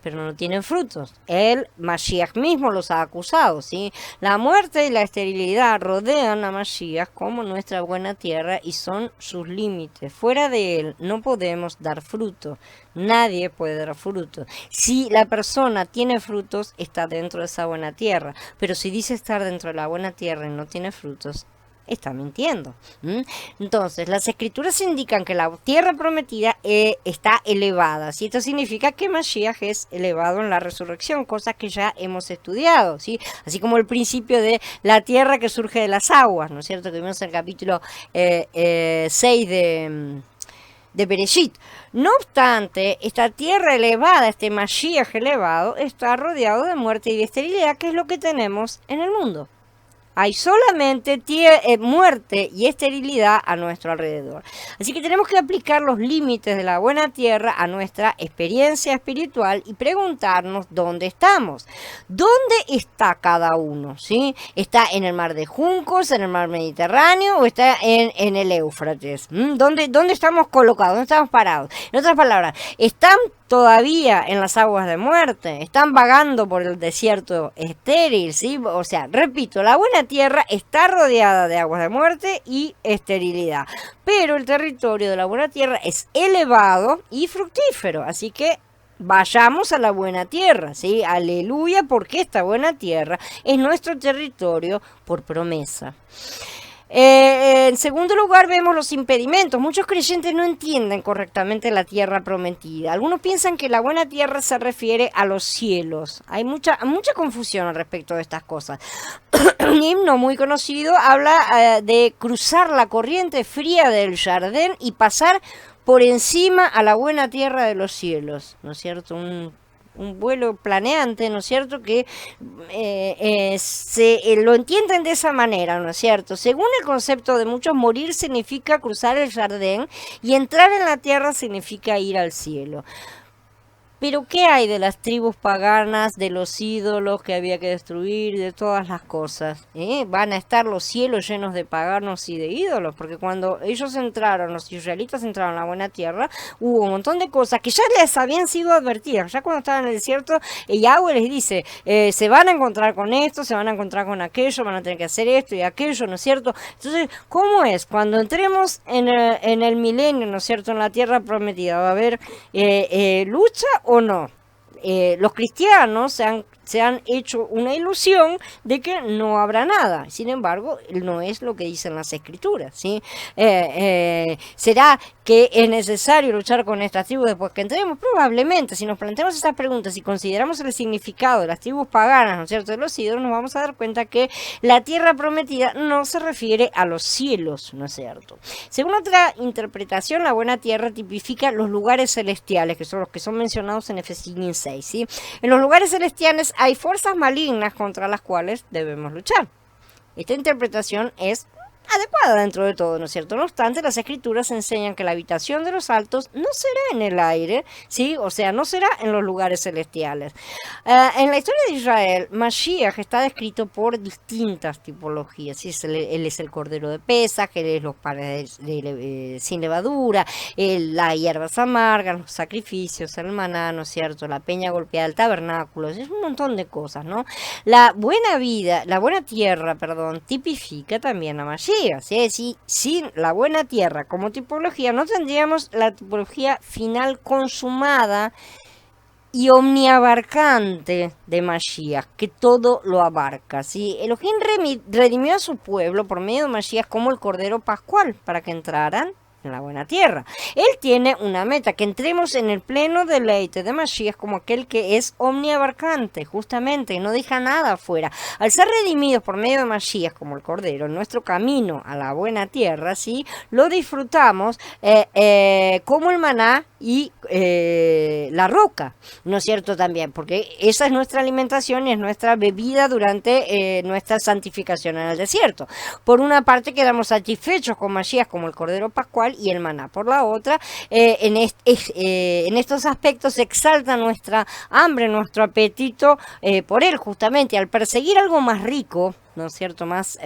pero no tienen frutos. El Mashiach mismo los ha acusado, ¿sí? La muerte y la esterilidad rodean a Mashiach como nuestra buena tierra y son sus límites. Fuera de él no podemos dar fruto. Nadie puede dar fruto. Si la persona tiene frutos, está dentro de esa buena tierra. Pero si dice estar dentro de la buena tierra y no tiene frutos, está mintiendo. Entonces, las escrituras indican que la tierra prometida está elevada, ¿sí? Esto significa que Mashiach es elevado en la resurrección, cosa que ya hemos estudiado, ¿sí? Así como el principio de la tierra que surge de las aguas, ¿no es cierto? Que vimos en el capítulo 6 de Bereshit. No obstante, esta tierra elevada, este Mashiach elevado, está rodeado de muerte y de esterilidad, que es lo que tenemos en el mundo. Hay solamente muerte y esterilidad a nuestro alrededor. Así que tenemos que aplicar los límites de la buena tierra a nuestra experiencia espiritual y preguntarnos dónde estamos. ¿Dónde está cada uno? ¿Sí? ¿Está en el mar de Juncos, en el mar Mediterráneo o está en el Éufrates? ¿Dónde estamos colocados? ¿Dónde estamos parados? En otras palabras, ¿están todavía en las aguas de muerte? ¿Están vagando por el desierto estéril? ¿Sí? O sea, repito, la buena tierra está rodeada de aguas de muerte y esterilidad, pero el territorio de la buena tierra es elevado y fructífero, así que vayamos a la buena tierra, ¿sí? Aleluya, porque esta buena tierra es nuestro territorio por promesa. En segundo lugar, vemos los impedimentos. Muchos creyentes no entienden correctamente la tierra prometida. Algunos piensan que la buena tierra se refiere a los cielos. Hay mucha confusión al respecto de estas cosas. Un himno muy conocido habla de cruzar la corriente fría del Jardín y pasar por encima a la buena tierra de los cielos, ¿no es cierto? Un vuelo planeante, ¿no es cierto?, que lo entienden de esa manera, ¿no es cierto? Según el concepto de muchos, morir significa cruzar el Jardín y entrar en la tierra significa ir al cielo. Pero ¿qué hay de las tribus paganas, de los ídolos que había que destruir, de todas las cosas? Van a estar los cielos llenos de paganos y de ídolos, porque cuando ellos entraron, los israelitas entraron a la buena tierra, hubo un montón de cosas que ya les habían sido advertidas. Ya cuando estaban en el desierto, Yahweh les dice, se van a encontrar con esto, se van a encontrar con aquello, van a tener que hacer esto y aquello, ¿no es cierto? Entonces, ¿cómo es? Cuando entremos en el milenio, ¿no es cierto?, en la tierra prometida, ¿va a haber lucha o no? Los cristianos se han hecho una ilusión de que no habrá nada. Sin embargo, no es lo que dicen las escrituras, ¿sí? ¿Será que es necesario luchar con estas tribus después que entremos? Probablemente. Si nos planteamos estas preguntas y consideramos el significado de las tribus paganas, ¿no es cierto?, de los ídolos, nos vamos a dar cuenta que la tierra prometida no se refiere a los cielos, ¿no es cierto? Según otra interpretación, la buena tierra tipifica los lugares celestiales, que son los que son mencionados en Efesios 6, ¿sí? En los lugares celestiales hay fuerzas malignas contra las cuales debemos luchar. Esta interpretación es adecuada dentro de todo, ¿no es cierto? No obstante, las escrituras enseñan que la habitación de los altos no será en el aire, ¿sí? O sea, no será en los lugares celestiales. En la historia de Israel, Mashiach está descrito por distintas tipologías, ¿sí? Él es el cordero de Pesaj, él es los panes sin levadura, las hierbas amargas, los sacrificios, el maná, ¿no es cierto?, la peña golpeada, el tabernáculo, es un montón de cosas, ¿no? La buena tierra, tipifica también a Mashiach. ¿Sí? Sin la buena tierra como tipología, no tendríamos la tipología final consumada y omniabarcante de Mashiach, que todo lo abarca, ¿sí? Elohim redimió a su pueblo por medio de Mashiach como el Cordero Pascual, para que entraran en la buena tierra. Él tiene una meta, que entremos en el pleno deleite de Mashiach como aquel que es omniabarcante, justamente, y no deja nada afuera. Al ser redimidos por medio de Mashiach como el Cordero, en nuestro camino a la buena tierra, ¿sí?, lo disfrutamos como el maná y la roca, ¿no es cierto?, también, porque esa es nuestra alimentación y es nuestra bebida durante nuestra santificación en el desierto. Por una parte quedamos satisfechos con Mashiach como el Cordero Pascual y el maná. Por la otra, en estos aspectos se exalta nuestra hambre, nuestro apetito por él, justamente al perseguir algo más rico, ¿no es cierto?, más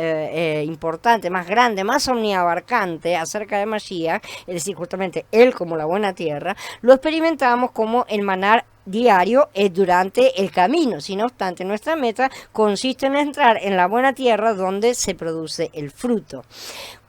importante, más grande, más omniabarcante acerca de Mashiach, es decir, justamente él como la buena tierra, lo experimentamos como el maná diario durante el camino. Si no obstante, nuestra meta consiste en entrar en la buena tierra donde se produce el fruto.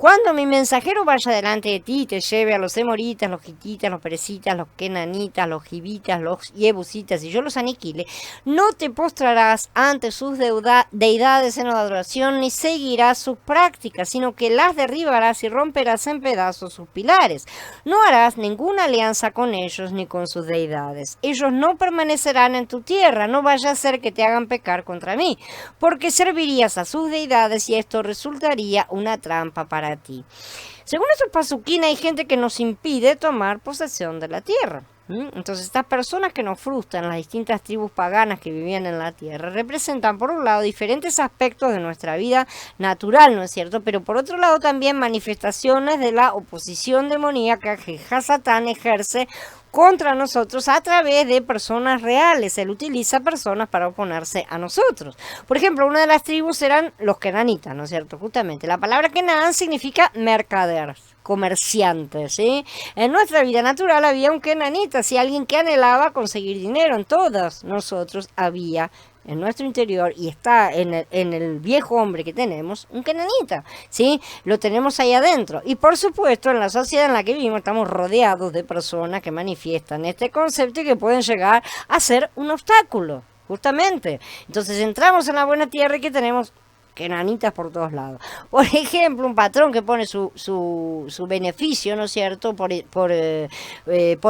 Cuando mi mensajero vaya delante de ti y te lleve a los emoritas, los hititas, los perecitas, los kenanitas, los gibitas, los yebusitas, y yo los aniquile, no te postrarás ante sus deidades en adoración, ni seguirás sus prácticas, sino que las derribarás y romperás en pedazos sus pilares. No harás ninguna alianza con ellos ni con sus deidades. Ellos no permanecerán en tu tierra, no vaya a ser que te hagan pecar contra mí, porque servirías a sus deidades y esto resultaría una trampa para ti. Según estos pasuquín, hay gente que nos impide tomar posesión de la tierra. Entonces, estas personas que nos frustran, las distintas tribus paganas que vivían en la tierra, representan por un lado diferentes aspectos de nuestra vida natural, ¿no es cierto? Pero por otro lado también manifestaciones de la oposición demoníaca que Hasatán ejerce contra nosotros a través de personas reales. Él utiliza personas para oponerse a nosotros. Por ejemplo, una de las tribus eran los kenanitas, ¿no es cierto? Justamente, la palabra Kenan significa mercader, comerciante, ¿sí? En nuestra vida natural había un kenanita, si alguien que anhelaba conseguir dinero. En todos nosotros había en nuestro interior, y está en el viejo hombre que tenemos, un kenanita, ¿sí? Lo tenemos ahí adentro. Y por supuesto, en la sociedad en la que vivimos, estamos rodeados de personas que manifiestan este concepto y que pueden llegar a ser un obstáculo, justamente. Entonces entramos en la buena tierra y que tenemos kenanitas por todos lados. Por ejemplo, un patrón que pone su beneficio, ¿no es cierto?, por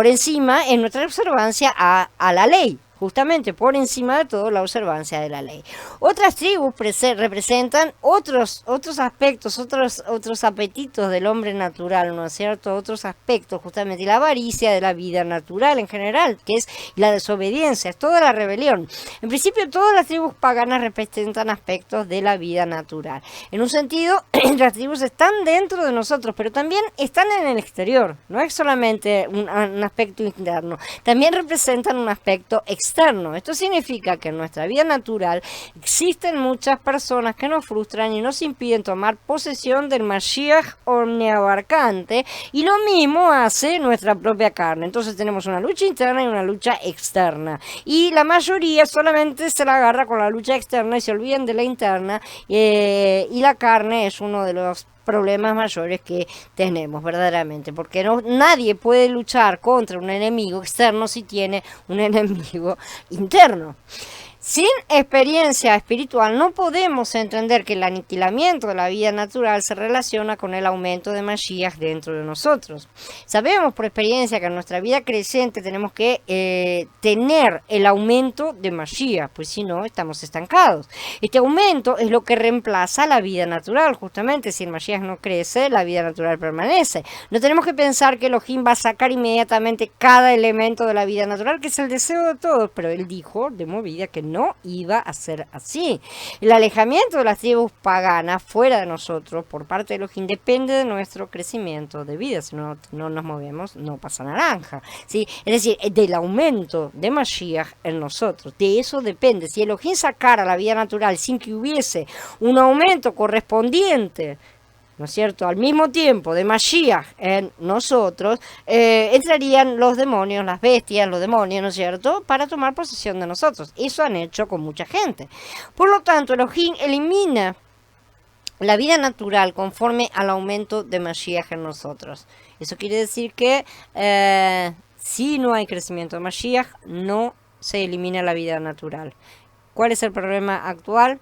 encima en nuestra observancia a la ley. Justamente por encima de todo la observancia de la ley. Otras tribus representan otros aspectos, otros apetitos del hombre natural, ¿no es cierto? Otros aspectos, justamente, y la avaricia de la vida natural en general, que es la desobediencia, es toda la rebelión. En principio, todas las tribus paganas representan aspectos de la vida natural. En un sentido, las tribus están dentro de nosotros, pero también están en el exterior. No es solamente un aspecto interno, también representan un aspecto externo. Esto significa que en nuestra vida natural existen muchas personas que nos frustran y nos impiden tomar posesión del Mashiach omniabarcante, y lo mismo hace nuestra propia carne. Entonces tenemos una lucha interna y una lucha externa, y la mayoría solamente se la agarra con la lucha externa y se olvidan de la interna, y la carne es uno de los problemas mayores que tenemos verdaderamente, porque nadie puede luchar contra un enemigo externo si tiene un enemigo interno. Sin experiencia espiritual no podemos entender que el aniquilamiento de la vida natural se relaciona con el aumento de Mashiach dentro de nosotros. Sabemos por experiencia que en nuestra vida creciente tenemos que tener el aumento de Mashiach, pues si no estamos estancados. Este aumento es lo que reemplaza la vida natural. Justamente, si el Mashiach no crece, la vida natural permanece. No tenemos que pensar que Elohim va a sacar inmediatamente cada elemento de la vida natural, que es el deseo de todos, pero él dijo de movida que no iba a ser así. El alejamiento de las tribus paganas fuera de nosotros por parte de Elohim depende de nuestro crecimiento de vida. Si no nos movemos, no pasa naranja, ¿sí? Es decir, del aumento de Mashiach en nosotros. De eso depende. Si Elohim sacara la vida natural sin que hubiese un aumento correspondiente, ¿no es cierto?, al mismo tiempo de Mashiach en nosotros, entrarían los demonios, las bestias, los demonios, ¿no es cierto?, para tomar posesión de nosotros. Eso han hecho con mucha gente. Por lo tanto, Elohim elimina la vida natural conforme al aumento de Mashiach en nosotros. Eso quiere decir que si no hay crecimiento de Mashiach, no se elimina la vida natural. ¿Cuál es el problema actual?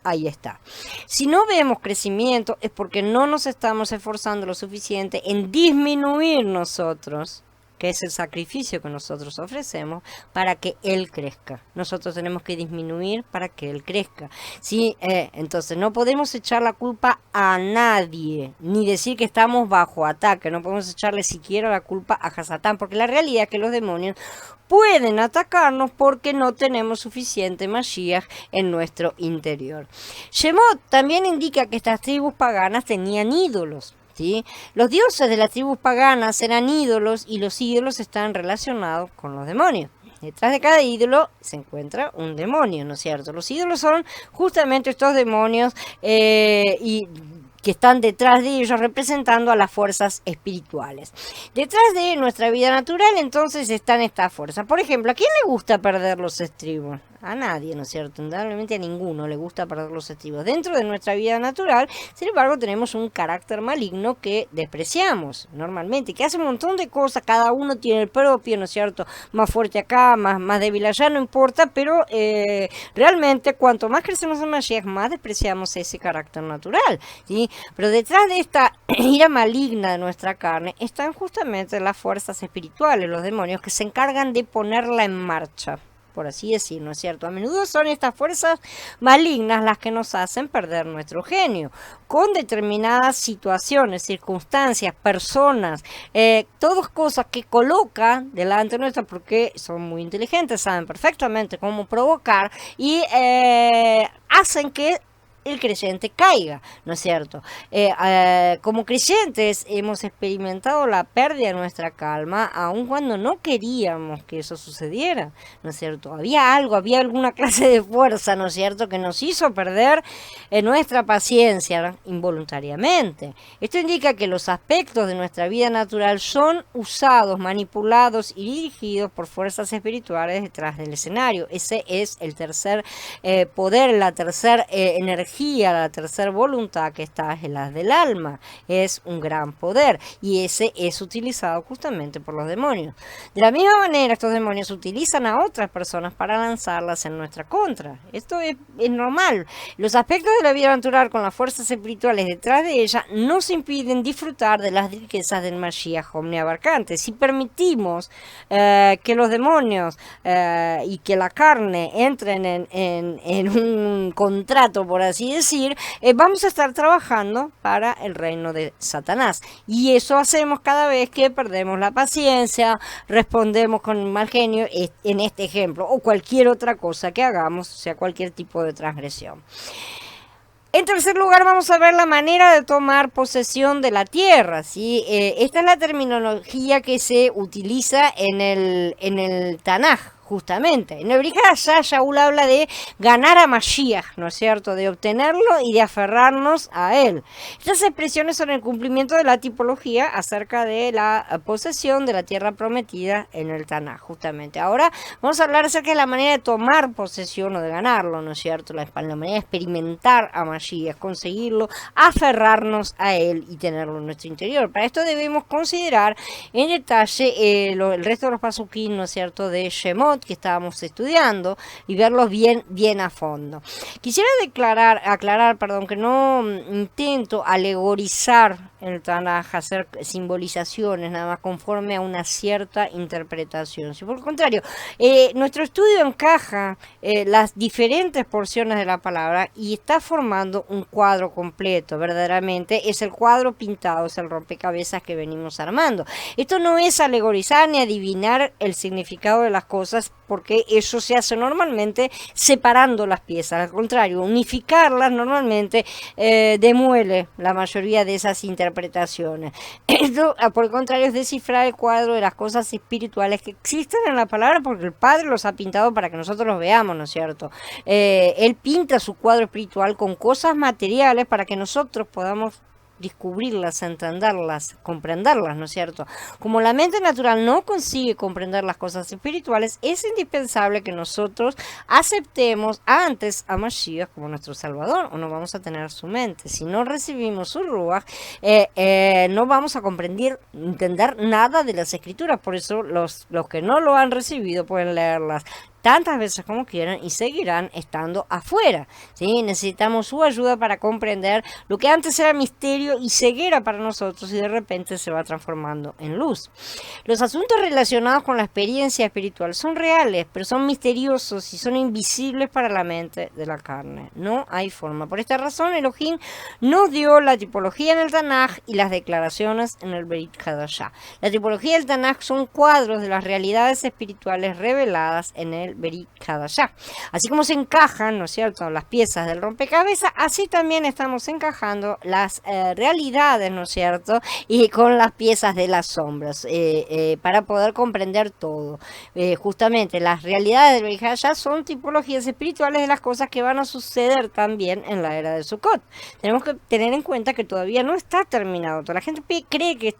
Ahí está. Si no vemos crecimiento es porque no nos estamos esforzando lo suficiente en disminuir nosotros, que es el sacrificio que nosotros ofrecemos para que Él crezca. Nosotros tenemos que disminuir para que Él crezca. ¿Sí? Entonces no podemos echar la culpa a nadie, ni decir que estamos bajo ataque. No podemos echarle siquiera la culpa a Hasatán, porque la realidad es que los demonios pueden atacarnos porque no tenemos suficiente Mashiach en nuestro interior. Shemot también indica que estas tribus paganas tenían ídolos. ¿Sí? Los dioses de las tribus paganas eran ídolos, y los ídolos están relacionados con los demonios. Detrás de cada ídolo se encuentra un demonio, ¿no es cierto? Los ídolos son justamente estos demonios y que están detrás de ellos, representando a las fuerzas espirituales. Detrás de nuestra vida natural, entonces, están estas fuerzas. Por ejemplo, ¿a quién le gusta perder los estribos? a nadie, ¿no es cierto? Indudablemente a ninguno le gusta perder los estribos. Dentro de nuestra vida natural, sin embargo, tenemos un carácter maligno que despreciamos normalmente, que hace un montón de cosas, cada uno tiene el propio, ¿no es cierto? Más fuerte acá, más débil allá, no importa, pero realmente cuanto más crecemos en Mashiach, más despreciamos ese carácter natural, ¿sí? Pero detrás de esta ira maligna de nuestra carne están justamente las fuerzas espirituales, los demonios, que se encargan de ponerla en marcha, por así decir, ¿no es cierto? A menudo son estas fuerzas malignas las que nos hacen perder nuestro genio, con determinadas situaciones, circunstancias, personas, todas cosas que colocan delante nuestra, porque son muy inteligentes, saben perfectamente cómo provocar y hacen que el creyente caiga, ¿no es cierto? Como creyentes hemos experimentado la pérdida de nuestra calma, aun cuando no queríamos que eso sucediera, ¿no es cierto? Había alguna clase de fuerza, ¿no es cierto?, que nos hizo perder nuestra paciencia, ¿no?, involuntariamente. Esto indica que los aspectos de nuestra vida natural son usados, manipulados y dirigidos por fuerzas espirituales detrás del escenario. Ese es el tercer poder, la tercera energía, la tercera voluntad que está en la del alma. Es un gran poder y ese es utilizado justamente por los demonios. De la misma manera, estos demonios utilizan a otras personas para lanzarlas en nuestra contra. Esto es normal. Los aspectos de la vida natural con las fuerzas espirituales detrás de ella nos impiden disfrutar de las riquezas del Mashiach omniabarcante. Si permitimos que los demonios y que la carne entren en un contrato, por así decir, vamos a estar trabajando para el reino de Satanás. Y eso hacemos cada vez que perdemos la paciencia, respondemos con mal genio, en este ejemplo, o cualquier otra cosa que hagamos, o sea, cualquier tipo de transgresión. En tercer lugar, vamos a ver la manera de tomar posesión de la tierra, ¿sí? Esta es la terminología que se utiliza en el Tanaj, justamente. En el Brit Hadashah, Shaul habla de ganar a Mashiach, ¿no es cierto?, de obtenerlo y de aferrarnos a él. Estas expresiones son el cumplimiento de la tipología acerca de la posesión de la tierra prometida en el Tanaj, justamente. Ahora vamos a hablar acerca de la manera de tomar posesión o de ganarlo, ¿no es cierto?, la manera de experimentar a Mashiach, conseguirlo, aferrarnos a él y tenerlo en nuestro interior. Para esto debemos considerar en detalle el resto de los pasukim, ¿no es cierto?, de Shemot, que estábamos estudiando, y verlos bien a fondo. Quisiera aclarar, que no intento alegorizar el Tanaj, hacer simbolizaciones nada más conforme a una cierta interpretación. Si por el contrario, nuestro estudio encaja las diferentes porciones de la palabra y está formando un cuadro completo. Verdaderamente es el cuadro pintado, es el rompecabezas que venimos armando. Esto no es alegorizar ni adivinar el significado de las cosas, porque eso se hace normalmente separando las piezas. Al contrario, unificarlas normalmente demuele la mayoría de esas interpretaciones. Esto, por el contrario, es descifrar el cuadro de las cosas espirituales que existen en la palabra, porque el Padre los ha pintado para que nosotros los veamos, ¿no es cierto? Él pinta su cuadro espiritual con cosas materiales para que nosotros podamos descubrirlas, entenderlas, comprenderlas, ¿no es cierto? Como la mente natural no consigue comprender las cosas espirituales, es indispensable que nosotros aceptemos antes a Mashiach como nuestro Salvador, o no vamos a tener su mente. Si no recibimos su Ruach, no vamos a entender nada de las escrituras. Por eso los que no lo han recibido pueden leerlas tantas veces como quieran y seguirán estando afuera, ¿sí? Necesitamos su ayuda para comprender lo que antes era misterio y ceguera para nosotros y de repente se va transformando en luz. Los asuntos relacionados con la experiencia espiritual son reales, pero son misteriosos y son invisibles para la mente de la carne. No hay forma. Por esta razón, Elohim nos dio la tipología en el Tanaj y las declaraciones en el Brit Hadashah. La tipología del Tanaj son cuadros de las realidades espirituales reveladas en el Brit Hadashah. Así como se encajan, ¿no es cierto?, las piezas del rompecabezas, así también estamos encajando las realidades, ¿no es cierto?, y con las piezas de las sombras, para poder comprender todo. Justamente las realidades del Brit Hadashah son tipologías espirituales de las cosas que van a suceder también en la era de Sukkot. Tenemos que tener en cuenta que todavía no está terminado. Toda la gente cree que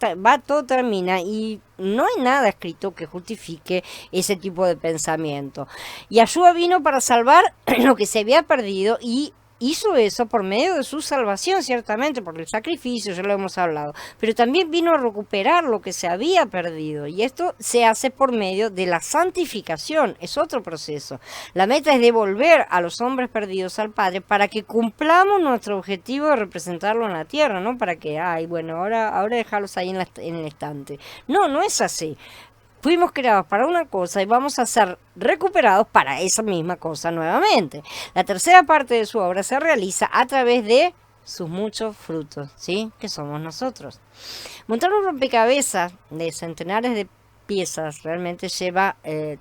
todo termina y no hay nada escrito que justifique ese tipo de pensamiento. cierto? Yahshua vino para salvar lo que se había perdido y hizo eso por medio de su salvación, ciertamente, por el sacrificio, ya lo hemos hablado, pero también vino a recuperar lo que se había perdido, y esto se hace por medio de la santificación, es otro proceso. La meta es devolver a los hombres perdidos al Padre para que cumplamos nuestro objetivo de representarlo en la tierra, no para que, ay, bueno, ahora dejarlos ahí en el estante. No, no es así. Fuimos creados para una cosa y vamos a ser recuperados para esa misma cosa nuevamente. La tercera parte de su obra se realiza a través de sus muchos frutos, ¿sí? Que somos nosotros. Montar un rompecabezas de centenares de piezas realmente lleva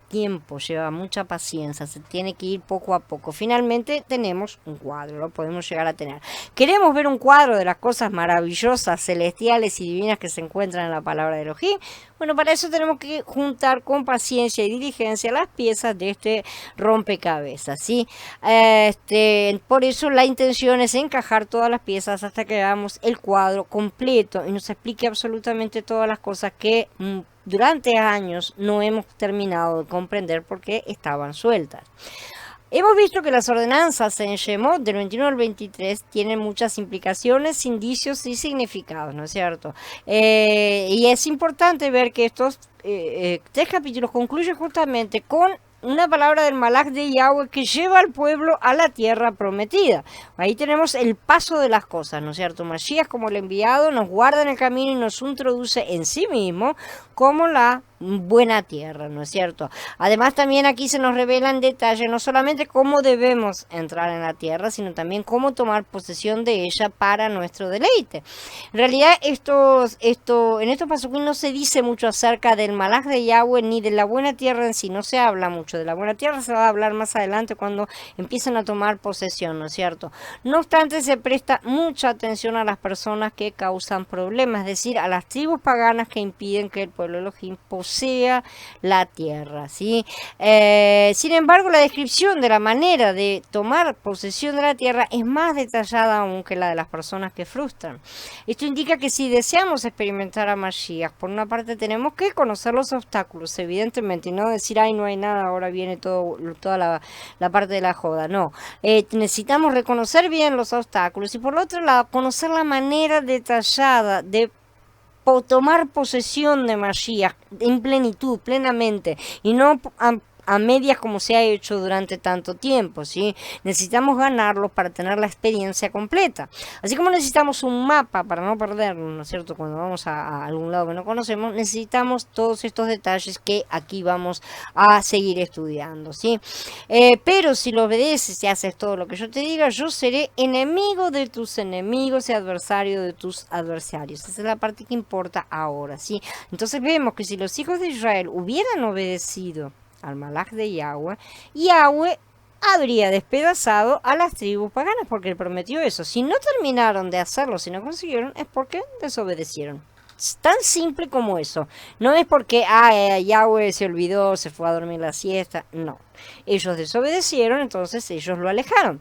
tiempo, lleva mucha paciencia, se tiene que ir poco a poco. Finalmente tenemos un cuadro, lo podemos llegar a tener. ¿Queremos ver un cuadro de las cosas maravillosas, celestiales y divinas que se encuentran en la palabra de Elohim? Bueno, para eso tenemos que juntar con paciencia y diligencia las piezas de este rompecabezas, ¿sí? Por eso la intención es encajar todas las piezas hasta que veamos el cuadro completo y nos explique absolutamente todas las cosas que durante años no hemos terminado de comprender porque estaban sueltas. Hemos visto que las ordenanzas en Shemot del 21 al 23 tienen muchas implicaciones, indicios y significados, ¿no es cierto? Y es importante ver que estos 3 capítulos concluyen justamente con una palabra del Malaj de Yahweh que lleva al pueblo a la tierra prometida. Ahí tenemos el paso de las cosas, ¿no es cierto? Mashiach, como el enviado, nos guarda en el camino y nos introduce en sí mismo como la buena tierra, ¿no es cierto? Además también aquí se nos revela en detalle no solamente cómo debemos entrar en la tierra, sino también cómo tomar posesión de ella para nuestro deleite. En realidad en estos pasos no se dice mucho acerca del Malaj de Yahweh ni de la buena tierra en sí, no se habla mucho de la buena tierra, se va a hablar más adelante cuando empiezan a tomar posesión, ¿no es cierto? No obstante, se presta mucha atención a las personas que causan problemas, es decir, a las tribus paganas que impiden que el pueblo Elohim posea la tierra, ¿sí? Sin embargo, la descripción de la manera de tomar posesión de la tierra es más detallada aún que la de las personas que frustran. Esto indica que si deseamos experimentar a Mashiach, por una parte tenemos que conocer los obstáculos, evidentemente, y no decir, ay, no hay nada, ahora viene toda la parte de la joda. No, necesitamos reconocer bien los obstáculos y por otro lado, conocer la manera detallada de tomar posesión de Mashiach en plenitud, plenamente, y no a medias como se ha hecho durante tanto tiempo, ¿sí? Necesitamos ganarlos para tener la experiencia completa. Así como necesitamos un mapa para no perdernos, ¿no es cierto? Cuando vamos a algún lado que no conocemos, necesitamos todos estos detalles que aquí vamos a seguir estudiando, ¿sí? Pero si lo obedeces y haces todo lo que yo te diga, yo seré enemigo de tus enemigos y adversario de tus adversarios. Esa es la parte que importa ahora, ¿sí? Entonces vemos que si los hijos de Israel hubieran obedecido al Malaj de Yahweh, Yahweh habría despedazado a las tribus paganas porque él prometió eso. Si no terminaron de hacerlo, si no consiguieron, es porque desobedecieron. Es tan simple como eso. No es porque Yahweh se olvidó, se fue a dormir la siesta. No. Ellos desobedecieron, entonces ellos lo alejaron.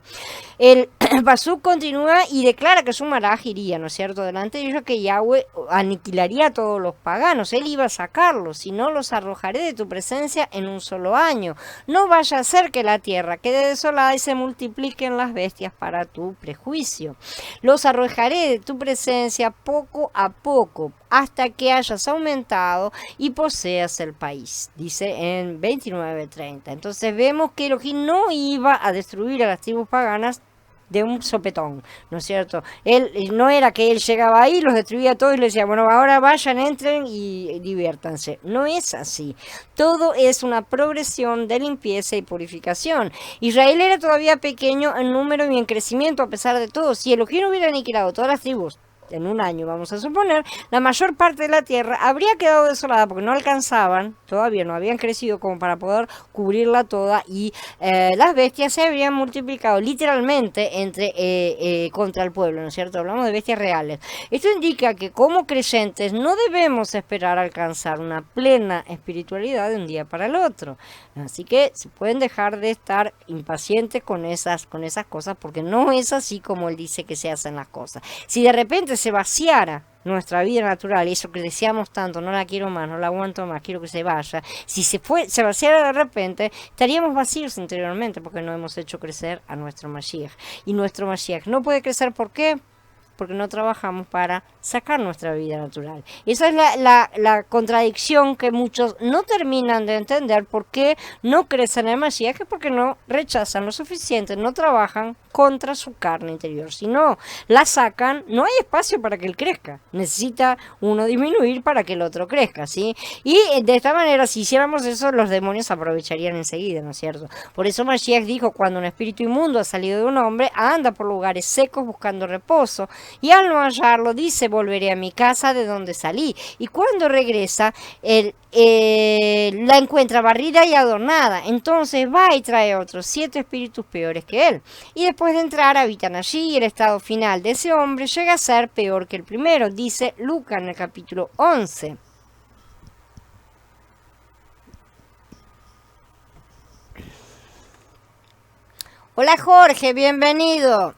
El Pasuk continúa y declara que su Malaj iría, ¿no es cierto?, delante de ellos, que Yahweh aniquilaría a todos los paganos. Él iba a sacarlos, si no los arrojaré de tu presencia en un solo año. No vaya a ser que la tierra quede desolada y se multipliquen las bestias para tu prejuicio. Los arrojaré de tu presencia poco a poco, hasta que hayas aumentado y poseas el país, dice en 29:30. Entonces vemos que Elohim no iba a destruir a las tribus paganas de un sopetón, ¿no es cierto? Él no era que él llegaba ahí, los destruía todos y les decía, bueno, ahora vayan, entren y diviértanse. No es así. Todo es una progresión de limpieza y purificación. Israel era todavía pequeño en número y en crecimiento a pesar de todo. Si Elohim hubiera aniquilado todas las tribus en un año, vamos a suponer, la mayor parte de la tierra habría quedado desolada porque no alcanzaban, todavía no habían crecido como para poder cubrirla toda y las bestias se habrían multiplicado literalmente contra el pueblo, ¿no es cierto? Hablamos de bestias reales. Esto indica que como creyentes no debemos esperar alcanzar una plena espiritualidad de un día para el otro. Así que se pueden dejar de estar impacientes con esas cosas porque no es así como él dice que se hacen las cosas. Si de repente se vaciara nuestra vida natural, y eso que deseamos tanto, no la quiero más, no la aguanto más, quiero que se vaya, si se vaciara de repente, estaríamos vacíos interiormente porque no hemos hecho crecer a nuestro Mashiach. Y nuestro Mashiach no puede crecer, ¿por qué? Porque no trabajamos para sacar nuestra vida natural. Esa es la contradicción que muchos no terminan de entender. ¿Por qué no crecen en Mashiach? Es porque no rechazan lo suficiente, no trabajan contra su carne interior. Si no la sacan, no hay espacio para que él crezca. Necesita uno disminuir para que el otro crezca, ¿sí? Y de esta manera, si hiciéramos eso, los demonios aprovecharían enseguida, ¿no es cierto? Por eso Mashiach dijo, cuando un espíritu inmundo ha salido de un hombre, anda por lugares secos buscando reposo, y al no hallarlo, dice, volveré a mi casa de donde salí. Y cuando regresa, él la encuentra barrida y adornada. Entonces va y trae otros 7 espíritus peores que él. Y después de entrar, habitan allí, y el estado final de ese hombre llega a ser peor que el primero, dice Lucas en el capítulo 11. Hola Jorge, bienvenido.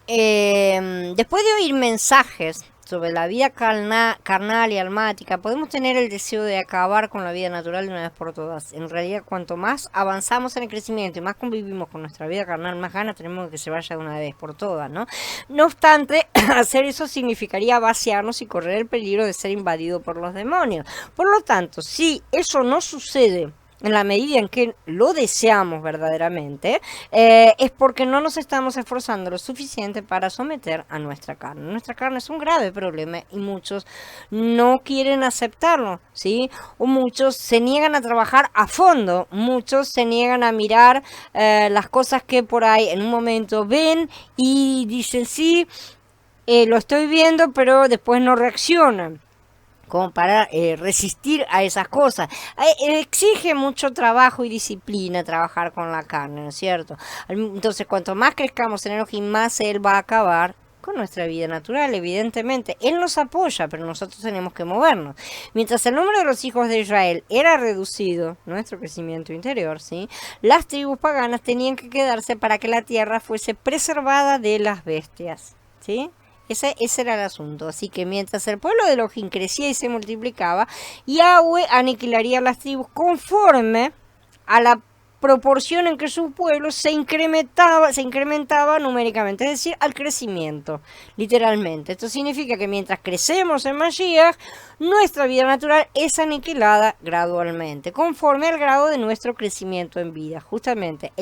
Después de oír mensajes sobre la vida carnal y almática, podemos tener el deseo de acabar con la vida natural de una vez por todas. En realidad, cuanto más avanzamos en el crecimiento y más convivimos con nuestra vida carnal, más ganas tenemos de que se vaya de una vez por todas, ¿no? No obstante, hacer eso significaría vaciarnos y correr el peligro de ser invadido por los demonios. Por lo tanto, si eso no sucede en la medida en que lo deseamos verdaderamente, es porque no nos estamos esforzando lo suficiente para someter a nuestra carne. Nuestra carne es un grave problema y muchos no quieren aceptarlo, ¿sí? O muchos se niegan a trabajar a fondo, muchos se niegan a mirar las cosas que por ahí en un momento ven y dicen, sí, lo estoy viendo, pero después no reaccionan como para resistir a esas cosas. Exige mucho trabajo y disciplina trabajar con la carne, ¿no es cierto? Entonces, cuanto más crezcamos en Elohim, más Él va a acabar con nuestra vida natural, evidentemente. Él nos apoya, pero nosotros tenemos que movernos. Mientras el número de los hijos de Israel era reducido, nuestro crecimiento interior, ¿sí? Las tribus paganas tenían que quedarse para que la tierra fuese preservada de las bestias, ¿sí? Ese era el asunto. Así que mientras el pueblo de Elohim crecía y se multiplicaba, Yahweh aniquilaría las tribus conforme a la proporción en que su pueblo se incrementaba numéricamente, es decir, al crecimiento, literalmente. Esto significa que mientras crecemos en Mashiach, nuestra vida natural es aniquilada gradualmente, conforme al grado de nuestro crecimiento en vida. Justamente,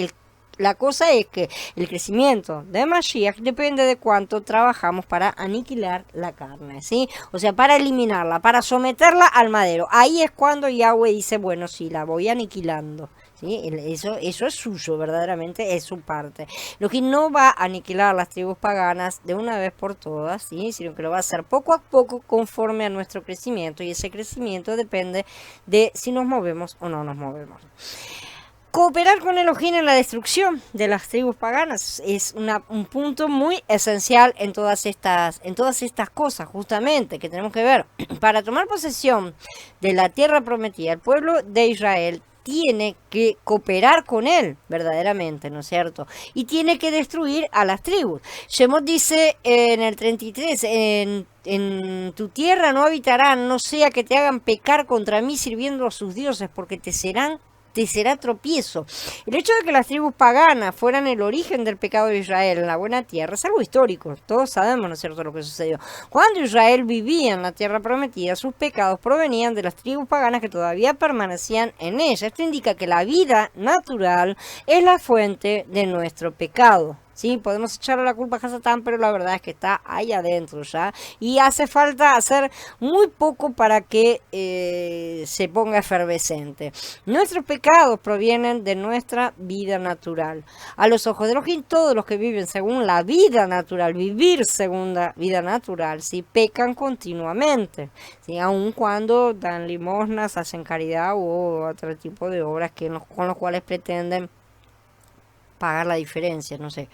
la cosa es que el crecimiento de Mashiach depende de cuánto trabajamos para aniquilar la carne, ¿sí? O sea, para eliminarla, para someterla al madero. Ahí es cuando Yahweh dice, bueno, sí, la voy aniquilando, ¿sí? Eso es suyo, verdaderamente es su parte. Lo que no va a aniquilar las tribus paganas de una vez por todas, ¿sí? Sino que lo va a hacer poco a poco conforme a nuestro crecimiento. Y ese crecimiento depende de si nos movemos o no nos movemos. Cooperar con Elohim en la destrucción de las tribus paganas es un punto muy esencial en todas estas cosas, justamente, que tenemos que ver. Para tomar posesión de la tierra prometida, el pueblo de Israel tiene que cooperar con él, verdaderamente, ¿no es cierto? Y tiene que destruir a las tribus. Shemot dice en el 33, en tu tierra no habitarán, no sea que te hagan pecar contra mí sirviendo a sus dioses, porque te será tropiezo. El hecho de que las tribus paganas fueran el origen del pecado de Israel en la buena tierra es algo histórico. Todos sabemos, ¿no es cierto?, lo que sucedió. Cuando Israel vivía en la tierra prometida, sus pecados provenían de las tribus paganas que todavía permanecían en ella. Esto indica que la vida natural es la fuente de nuestro pecado. Sí, podemos echarle la culpa a Hasatán, pero la verdad es que está ahí adentro ya. Y hace falta hacer muy poco para que se ponga efervescente. Nuestros pecados provienen de nuestra vida natural. A los ojos de Elohim, todos los que viven según la vida natural, vivir según la vida natural, ¿sí?, pecan continuamente, ¿sí?, aun cuando dan limosnas, hacen caridad u otro tipo de obras con los cuales pretenden pagar la diferencia, no sé.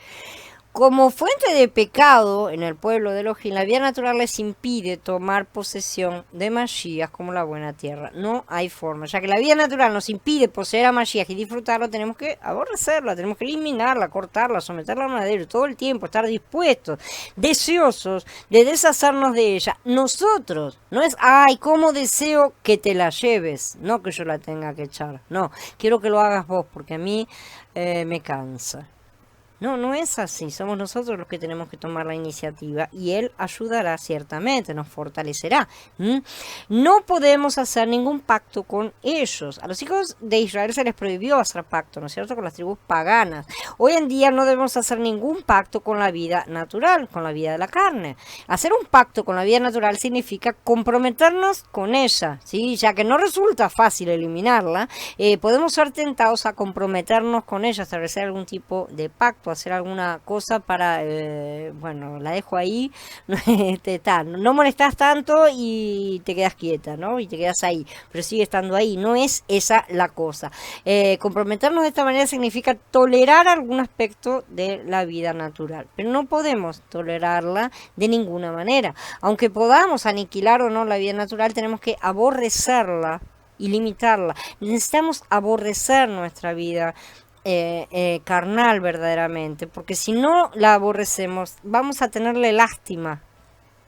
Como fuente de pecado en el pueblo de Elohim, la vida natural les impide tomar posesión de Mashiach como la buena tierra. No hay forma. Ya que la vida natural nos impide poseer a Mashiach y disfrutarlo, tenemos que aborrecerla, tenemos que eliminarla, cortarla, someterla al madero todo el tiempo, estar dispuestos, deseosos de deshacernos de ella. Nosotros, no es, ay, cómo deseo que te la lleves, no que yo la tenga que echar. No, quiero que lo hagas vos porque a mí me cansa. No, no es así. Somos nosotros los que tenemos que tomar la iniciativa y Él ayudará ciertamente, nos fortalecerá. ¿Mm? No podemos hacer ningún pacto con ellos. A los hijos de Israel se les prohibió hacer pacto, ¿no es cierto?, con las tribus paganas. Hoy en día no debemos hacer ningún pacto con la vida natural, con la vida de la carne. Hacer un pacto con la vida natural significa comprometernos con ella, ¿sí? Ya que no resulta fácil eliminarla, podemos ser tentados a comprometernos con ella, establecer algún tipo de pacto, hacer alguna cosa para, bueno, la dejo ahí, no molestas tanto y te quedas quieta, ¿no? Y te quedas ahí, pero sigue estando ahí, no es esa la cosa. Comprometernos de esta manera significa tolerar algún aspecto de la vida natural, pero no podemos tolerarla de ninguna manera. Aunque podamos aniquilar o no la vida natural, tenemos que aborrecerla y limitarla. Necesitamos aborrecer nuestra vida carnal verdaderamente, porque si no la aborrecemos vamos a tenerle lástima,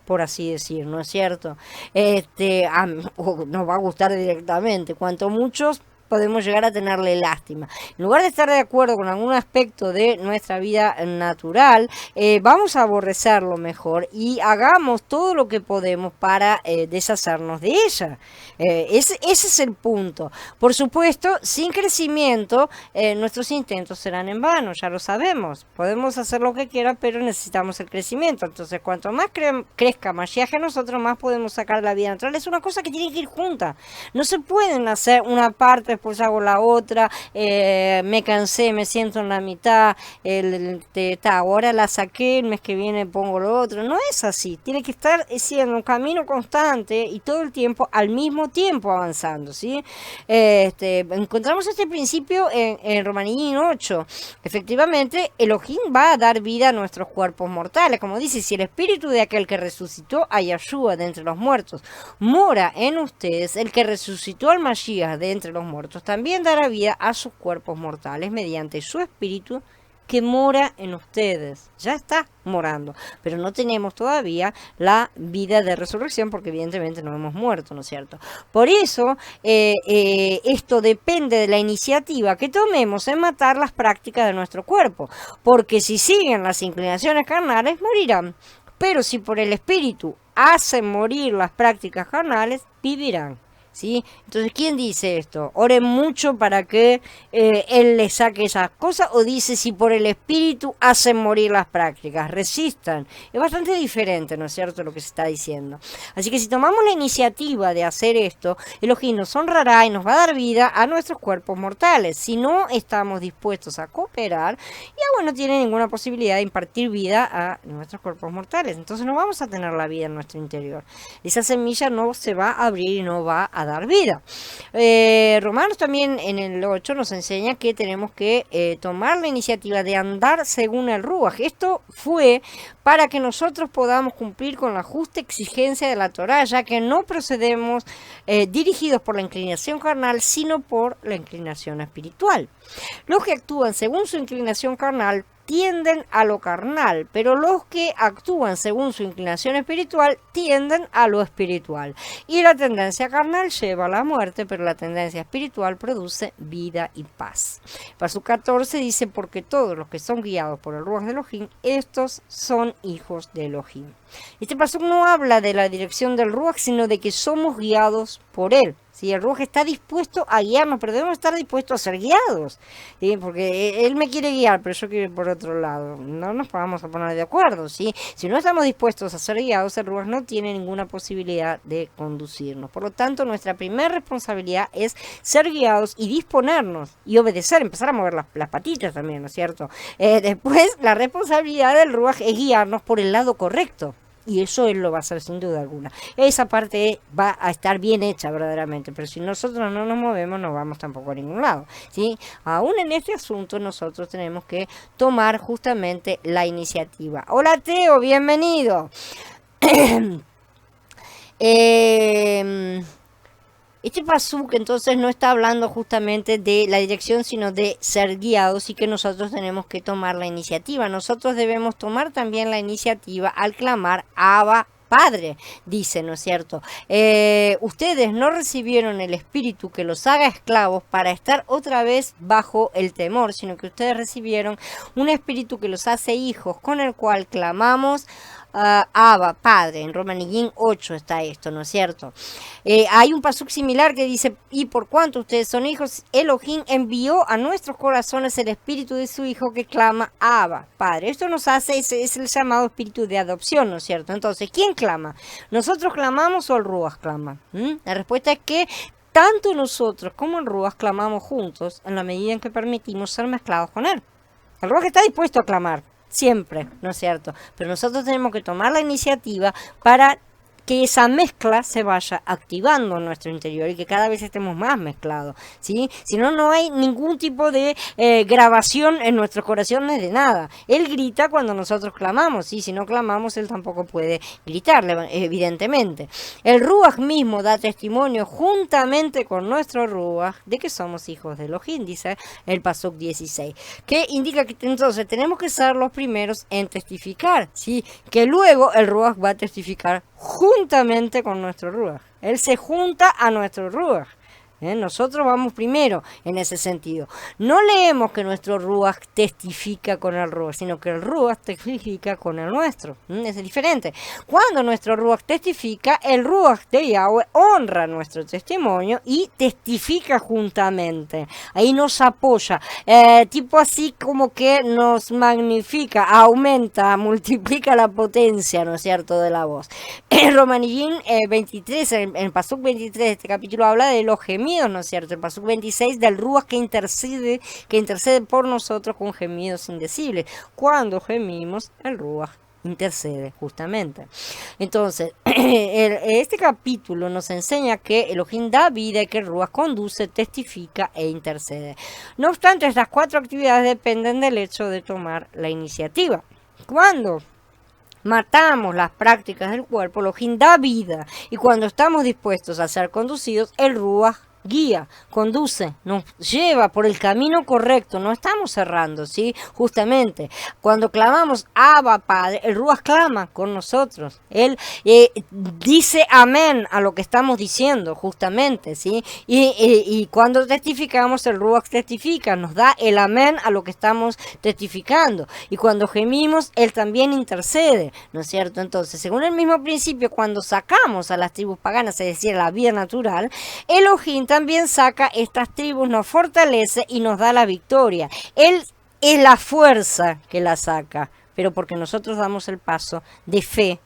por así decir, ¿no es cierto? Nos va a gustar directamente, cuanto muchos podemos llegar a tenerle lástima. En lugar de estar de acuerdo con algún aspecto de nuestra vida natural, vamos a aborrecerlo mejor y hagamos todo lo que podemos para deshacernos de ella. Ese es el punto. Por supuesto, sin crecimiento, nuestros intentos serán en vano, ya lo sabemos. Podemos hacer lo que quiera, pero necesitamos el crecimiento. Entonces, cuanto más crezca Mashiach en nosotros, más podemos sacar la vida natural. Es una cosa que tiene que ir junta. No se pueden hacer una parte, después hago la otra, me cansé, me siento en la mitad, ahora la saqué, el mes que viene pongo lo otro. No es así, tiene que estar siendo un camino constante y todo el tiempo, al mismo tiempo avanzando, ¿sí? Encontramos este principio en Romanín 8. Efectivamente, Elohim va a dar vida a nuestros cuerpos mortales, como dice, si el espíritu de aquel que resucitó a Yahshua de entre los muertos mora en ustedes, el que resucitó al Mashiach de entre los muertos también dará vida a sus cuerpos mortales mediante su espíritu que mora en ustedes. Ya está morando, pero no tenemos todavía la vida de resurrección porque evidentemente no hemos muerto, ¿no es cierto? Por eso esto depende de la iniciativa que tomemos en matar las prácticas de nuestro cuerpo, porque si siguen las inclinaciones carnales morirán, pero si por el espíritu hacen morir las prácticas carnales, vivirán. ¿Sí? Entonces, ¿quién dice esto? Oren mucho para que Él les saque esas cosas, o dice si por el espíritu hacen morir las prácticas, resistan. Es bastante diferente, ¿no es cierto?, lo que se está diciendo. Así que si tomamos la iniciativa de hacer esto, Elohim nos honrará y nos va a dar vida a nuestros cuerpos mortales. Si no estamos dispuestos a cooperar, ya no tiene ninguna posibilidad de impartir vida a nuestros cuerpos mortales. Entonces no vamos a tener la vida en nuestro interior. Esa semilla no se va a abrir y no va a dar vida. Romanos también en el 8 nos enseña que tenemos que tomar la iniciativa de andar según el Ruach. Esto fue para que nosotros podamos cumplir con la justa exigencia de la Torá, ya que no procedemos dirigidos por la inclinación carnal, sino por la inclinación espiritual. Los que actúan según su inclinación carnal tienden a lo carnal, pero los que actúan según su inclinación espiritual tienden a lo espiritual. Y la tendencia carnal lleva a la muerte, pero la tendencia espiritual produce vida y paz. Verso 14 dice, porque todos los que son guiados por el Ruach de Elohim, estos son hijos de Elohim. Este paso no habla de la dirección del Ruach, sino de que somos guiados por él. ¿Sí? El Ruach está dispuesto a guiarnos, pero debemos estar dispuestos a ser guiados, ¿sí? Porque él me quiere guiar, pero yo quiero ir por otro lado. No nos vamos a poner de acuerdo, ¿sí? Si no estamos dispuestos a ser guiados, el Ruach no tiene ninguna posibilidad de conducirnos. Por lo tanto, nuestra primera responsabilidad es ser guiados y disponernos y obedecer, empezar a mover las patitas también, ¿no es cierto? Después, la responsabilidad del Ruach es guiarnos por el lado correcto. Y eso él lo va a hacer sin duda alguna. Esa parte va a estar bien hecha verdaderamente, pero si nosotros no nos movemos no vamos tampoco a ningún lado, ¿sí? Aún en este asunto nosotros tenemos que tomar justamente la iniciativa. Hola Teo, bienvenido. Eh, este pasuk entonces no está hablando justamente de la dirección, sino de ser guiados y que nosotros tenemos que tomar la iniciativa. Nosotros debemos tomar también la iniciativa al clamar Abba Padre, dice, ¿no es cierto? Ustedes no recibieron el espíritu que los haga esclavos para estar otra vez bajo el temor, sino que ustedes recibieron un espíritu que los hace hijos, con el cual clamamos Abba, Padre. En Romanillín 8 está esto, ¿no es cierto? Hay un pasuk similar que dice, y por cuanto ustedes son hijos, Elohim envió a nuestros corazones el espíritu de su hijo que clama Abba, Padre. Esto nos hace, es el llamado espíritu de adopción, ¿no es cierto? Entonces, ¿quién clama? ¿Nosotros clamamos o el Ruach clama? La respuesta es que tanto nosotros como el Ruach clamamos juntos en la medida en que permitimos ser mezclados con él. El Ruach está dispuesto a clamar, siempre, ¿no es cierto? Pero nosotros tenemos que tomar la iniciativa para que esa mezcla se vaya activando en nuestro interior y que cada vez estemos más mezclados, ¿sí? Si no, no hay ningún tipo de grabación en nuestros corazones de nada. Él grita cuando nosotros clamamos, ¿sí? Si no clamamos, él tampoco puede gritar, evidentemente. El Ruach mismo da testimonio juntamente con nuestro Ruach de que somos hijos de Elohim, dice el Pasuk 16, que indica que entonces tenemos que ser los primeros en testificar, ¿sí? Que luego el Ruach va a testificar juntamente con nuestro Ruach. Él se junta a nuestro Ruach. Nosotros vamos primero en ese sentido. No leemos que nuestro Ruach testifica con el Ruach, sino que el Ruach testifica con el nuestro. Es diferente. Cuando nuestro Ruach testifica, el Ruach de Yahweh honra nuestro testimonio y testifica juntamente. Ahí nos apoya. Tipo así como que nos magnifica, aumenta, multiplica la potencia, ¿no es cierto?, de la voz. En Romanillín 23, en el Pasuk 23 de este capítulo habla de los gemidos, ¿no es cierto? El Pasuk 26 del Ruach que intercede por nosotros con gemidos indecibles. Cuando gemimos, el Ruach intercede justamente. Entonces, este capítulo nos enseña que Elohim da vida y que el Ruach conduce, testifica e intercede. No obstante, estas cuatro actividades dependen del hecho de tomar la iniciativa. ¿Cuándo matamos las prácticas del cuerpo, Elohim da vida, y cuando estamos dispuestos a ser conducidos, el Ruach guía, conduce, nos lleva por el camino correcto, no estamos errando, ¿sí? Justamente, cuando clamamos Abba Padre, el Ruach clama con nosotros, él dice amén a lo que estamos diciendo, justamente, ¿sí? Y cuando testificamos, el Ruach testifica, nos da el amén a lo que estamos testificando, y cuando gemimos, él también intercede, ¿no es cierto? Entonces, según el mismo principio, cuando sacamos a las tribus paganas, es decir, la vida natural, Elohim también saca estas tribus, nos fortalece y nos da la victoria. Él es la fuerza que la saca, pero porque nosotros damos el paso de fe,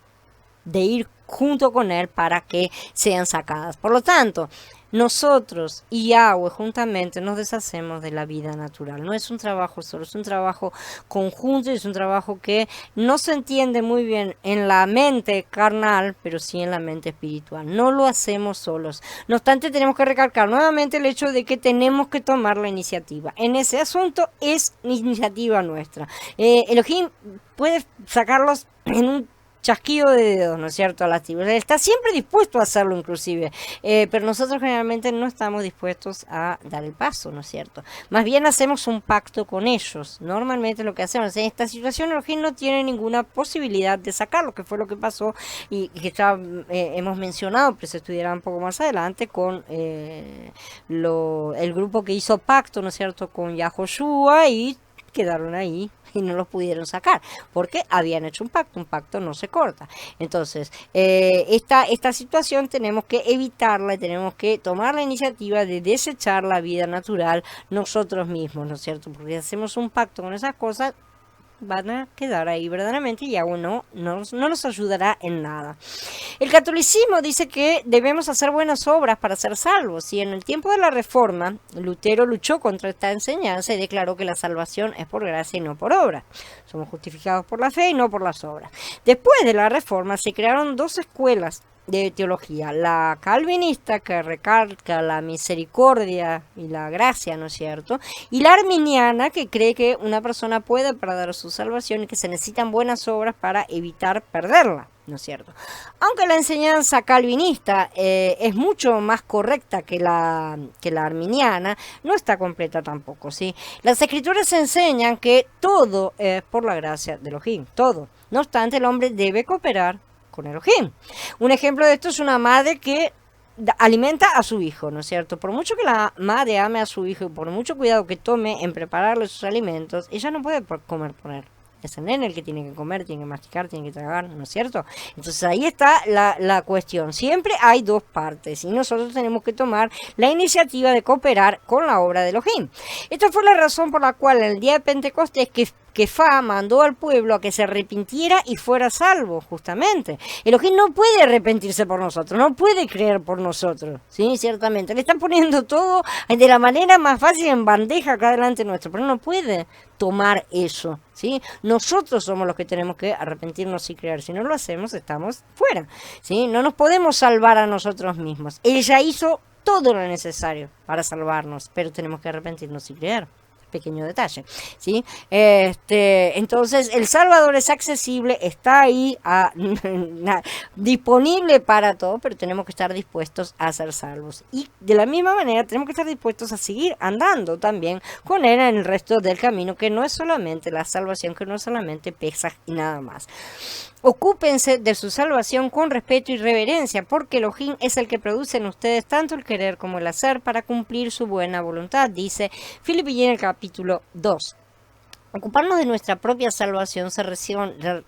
de ir junto con él para que sean sacadas. Por lo tanto, nosotros y Yahweh juntamente nos deshacemos de la vida natural. No es un trabajo solo, es un trabajo conjunto y es un trabajo que no se entiende muy bien en la mente carnal, pero sí en la mente espiritual. No lo hacemos solos. No obstante, tenemos que recalcar nuevamente el hecho de que tenemos que tomar la iniciativa. En ese asunto es iniciativa nuestra. Elohim puede sacarlos en un chasquido de dedos, ¿no es cierto?, a las tribus. Está siempre dispuesto a hacerlo inclusive, pero nosotros generalmente no estamos dispuestos a dar el paso, ¿no es cierto? Más bien hacemos un pacto con ellos. Normalmente lo que hacemos en esta situación, Elohim no tiene ninguna posibilidad de sacarlo, que fue lo que pasó y que hemos mencionado, pero se estudiará un poco más adelante con el grupo que hizo pacto, ¿no es cierto?, con Yahoshua, y quedaron ahí y no los pudieron sacar porque habían hecho un pacto no se corta. Entonces, esta situación tenemos que evitarla y tenemos que tomar la iniciativa de desechar la vida natural nosotros mismos, ¿no es cierto? Porque si hacemos un pacto con esas cosas, van a quedar ahí verdaderamente y aún no nos ayudará en nada. El catolicismo dice que debemos hacer buenas obras para ser salvos, y en el tiempo de la Reforma, Lutero luchó contra esta enseñanza y declaró que la salvación es por gracia y no por obra. Somos justificados por la fe y no por las obras. Después de la Reforma se crearon dos escuelas de teología, la calvinista, que recalca la misericordia y la gracia, ¿no es cierto?, y la arminiana, que cree que una persona puede perder su salvación y que se necesitan buenas obras para evitar perderla, ¿no es cierto? Aunque la enseñanza calvinista es mucho más correcta que la arminiana, no está completa tampoco, ¿sí? Las escrituras enseñan que todo es por la gracia de Elohim, todo. No obstante, el hombre debe cooperar con Elohim. Un ejemplo de esto es una madre que alimenta a su hijo, ¿no es cierto? Por mucho que la madre ame a su hijo y por mucho cuidado que tome en prepararle sus alimentos, ella no puede comer por él. Es el nene el que tiene que comer, tiene que masticar, tiene que tragar, ¿no es cierto? Entonces ahí está la cuestión. Siempre hay dos partes y nosotros tenemos que tomar la iniciativa de cooperar con la obra de Elohim. Esta fue la razón por la cual en el día de Pentecostés Kefá mandó al pueblo a que se arrepintiera y fuera salvo, justamente. Elohim no puede arrepentirse por nosotros, no puede creer por nosotros, ¿sí? Ciertamente. Le están poniendo todo de la manera más fácil en bandeja acá delante nuestro, pero no puede tomar eso, ¿sí? Nosotros somos los que tenemos que arrepentirnos y creer. Si no lo hacemos, estamos fuera, ¿sí? No nos podemos salvar a nosotros mismos. Ella hizo todo lo necesario para salvarnos, pero tenemos que arrepentirnos y creer. Pequeño detalle, ¿sí? Entonces el Salvador es accesible, está ahí disponible para todo, pero tenemos que estar dispuestos a ser salvos, y de la misma manera tenemos que estar dispuestos a seguir andando también con él en el resto del camino, que no es solamente la salvación, que no es solamente Pesaj y nada más. Ocúpense de su salvación con respeto y reverencia, porque Elohim es el que produce en ustedes tanto el querer como el hacer para cumplir su buena voluntad, dice Filipenses en el capítulo 2. Ocuparnos de nuestra propia salvación se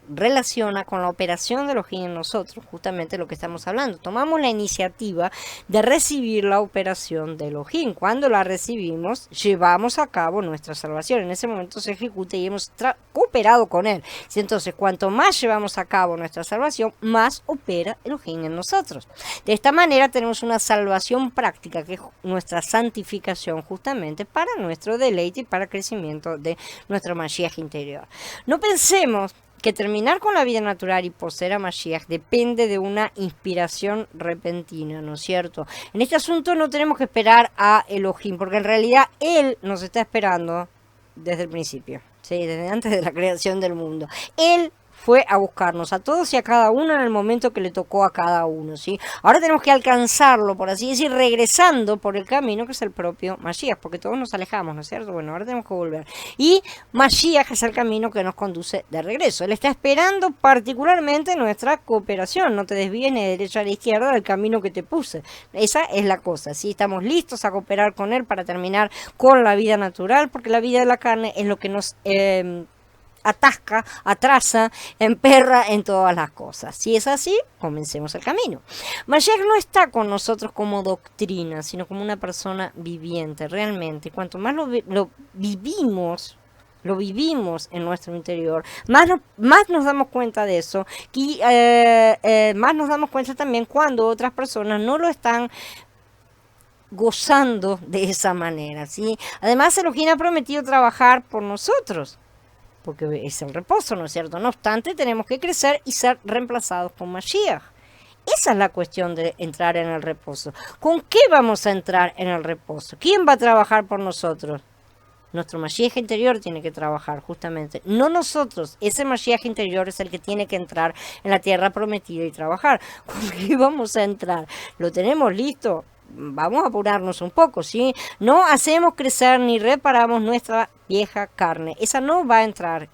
relaciona con la operación de Elohim en nosotros, justamente lo que estamos hablando. Tomamos la iniciativa de recibir la operación de Elohim. Cuando la recibimos, llevamos a cabo nuestra salvación. En ese momento se ejecuta y hemos cooperado con él. Entonces, cuanto más llevamos a cabo nuestra salvación, más opera Elohim en nosotros. De esta manera tenemos una salvación práctica, que es nuestra santificación, justamente para nuestro deleite y para el crecimiento de nuestro Mashiach interior. No pensemos que terminar con la vida natural y poseer a Mashiach depende de una inspiración repentina, ¿no es cierto? En este asunto no tenemos que esperar a Elohim, porque en realidad Él nos está esperando desde el principio, ¿sí? Desde antes de la creación del mundo. Él fue a buscarnos a todos y a cada uno en el momento que le tocó a cada uno, ¿sí? Ahora tenemos que alcanzarlo, por así decir, regresando por el camino que es el propio Mashiach, porque todos nos alejamos, ¿no es cierto? Bueno, ahora tenemos que volver. Y Mashiach es el camino que nos conduce de regreso. Él está esperando particularmente nuestra cooperación. No te desvíes ni de derecha a la izquierda del camino que te puse. Esa es la cosa, ¿sí? Estamos listos a cooperar con Él para terminar con la vida natural, porque la vida de la carne es lo que nos atasca, atrasa, emperra en todas las cosas. Si es así, comencemos el camino. Mashiach no está con nosotros como doctrina, sino como una persona viviente, realmente. Cuanto más lo vivimos en nuestro interior, más nos damos cuenta de eso, y más nos damos cuenta también cuando otras personas no lo están gozando de esa manera, ¿sí? Además, Elohim ha prometido trabajar por nosotros, porque es el reposo, ¿no es cierto? No obstante, tenemos que crecer y ser reemplazados por Mashiach. Esa es la cuestión de entrar en el reposo. ¿Con qué vamos a entrar en el reposo? ¿Quién va a trabajar por nosotros? Nuestro Mashiach interior tiene que trabajar, justamente. No nosotros. Ese Mashiach interior es el que tiene que entrar en la tierra prometida y trabajar. ¿Con qué vamos a entrar? ¿Lo tenemos listo? Vamos a apurarnos un poco, ¿sí? No hacemos crecer ni reparamos nuestra vieja carne. Esa no va a entrar.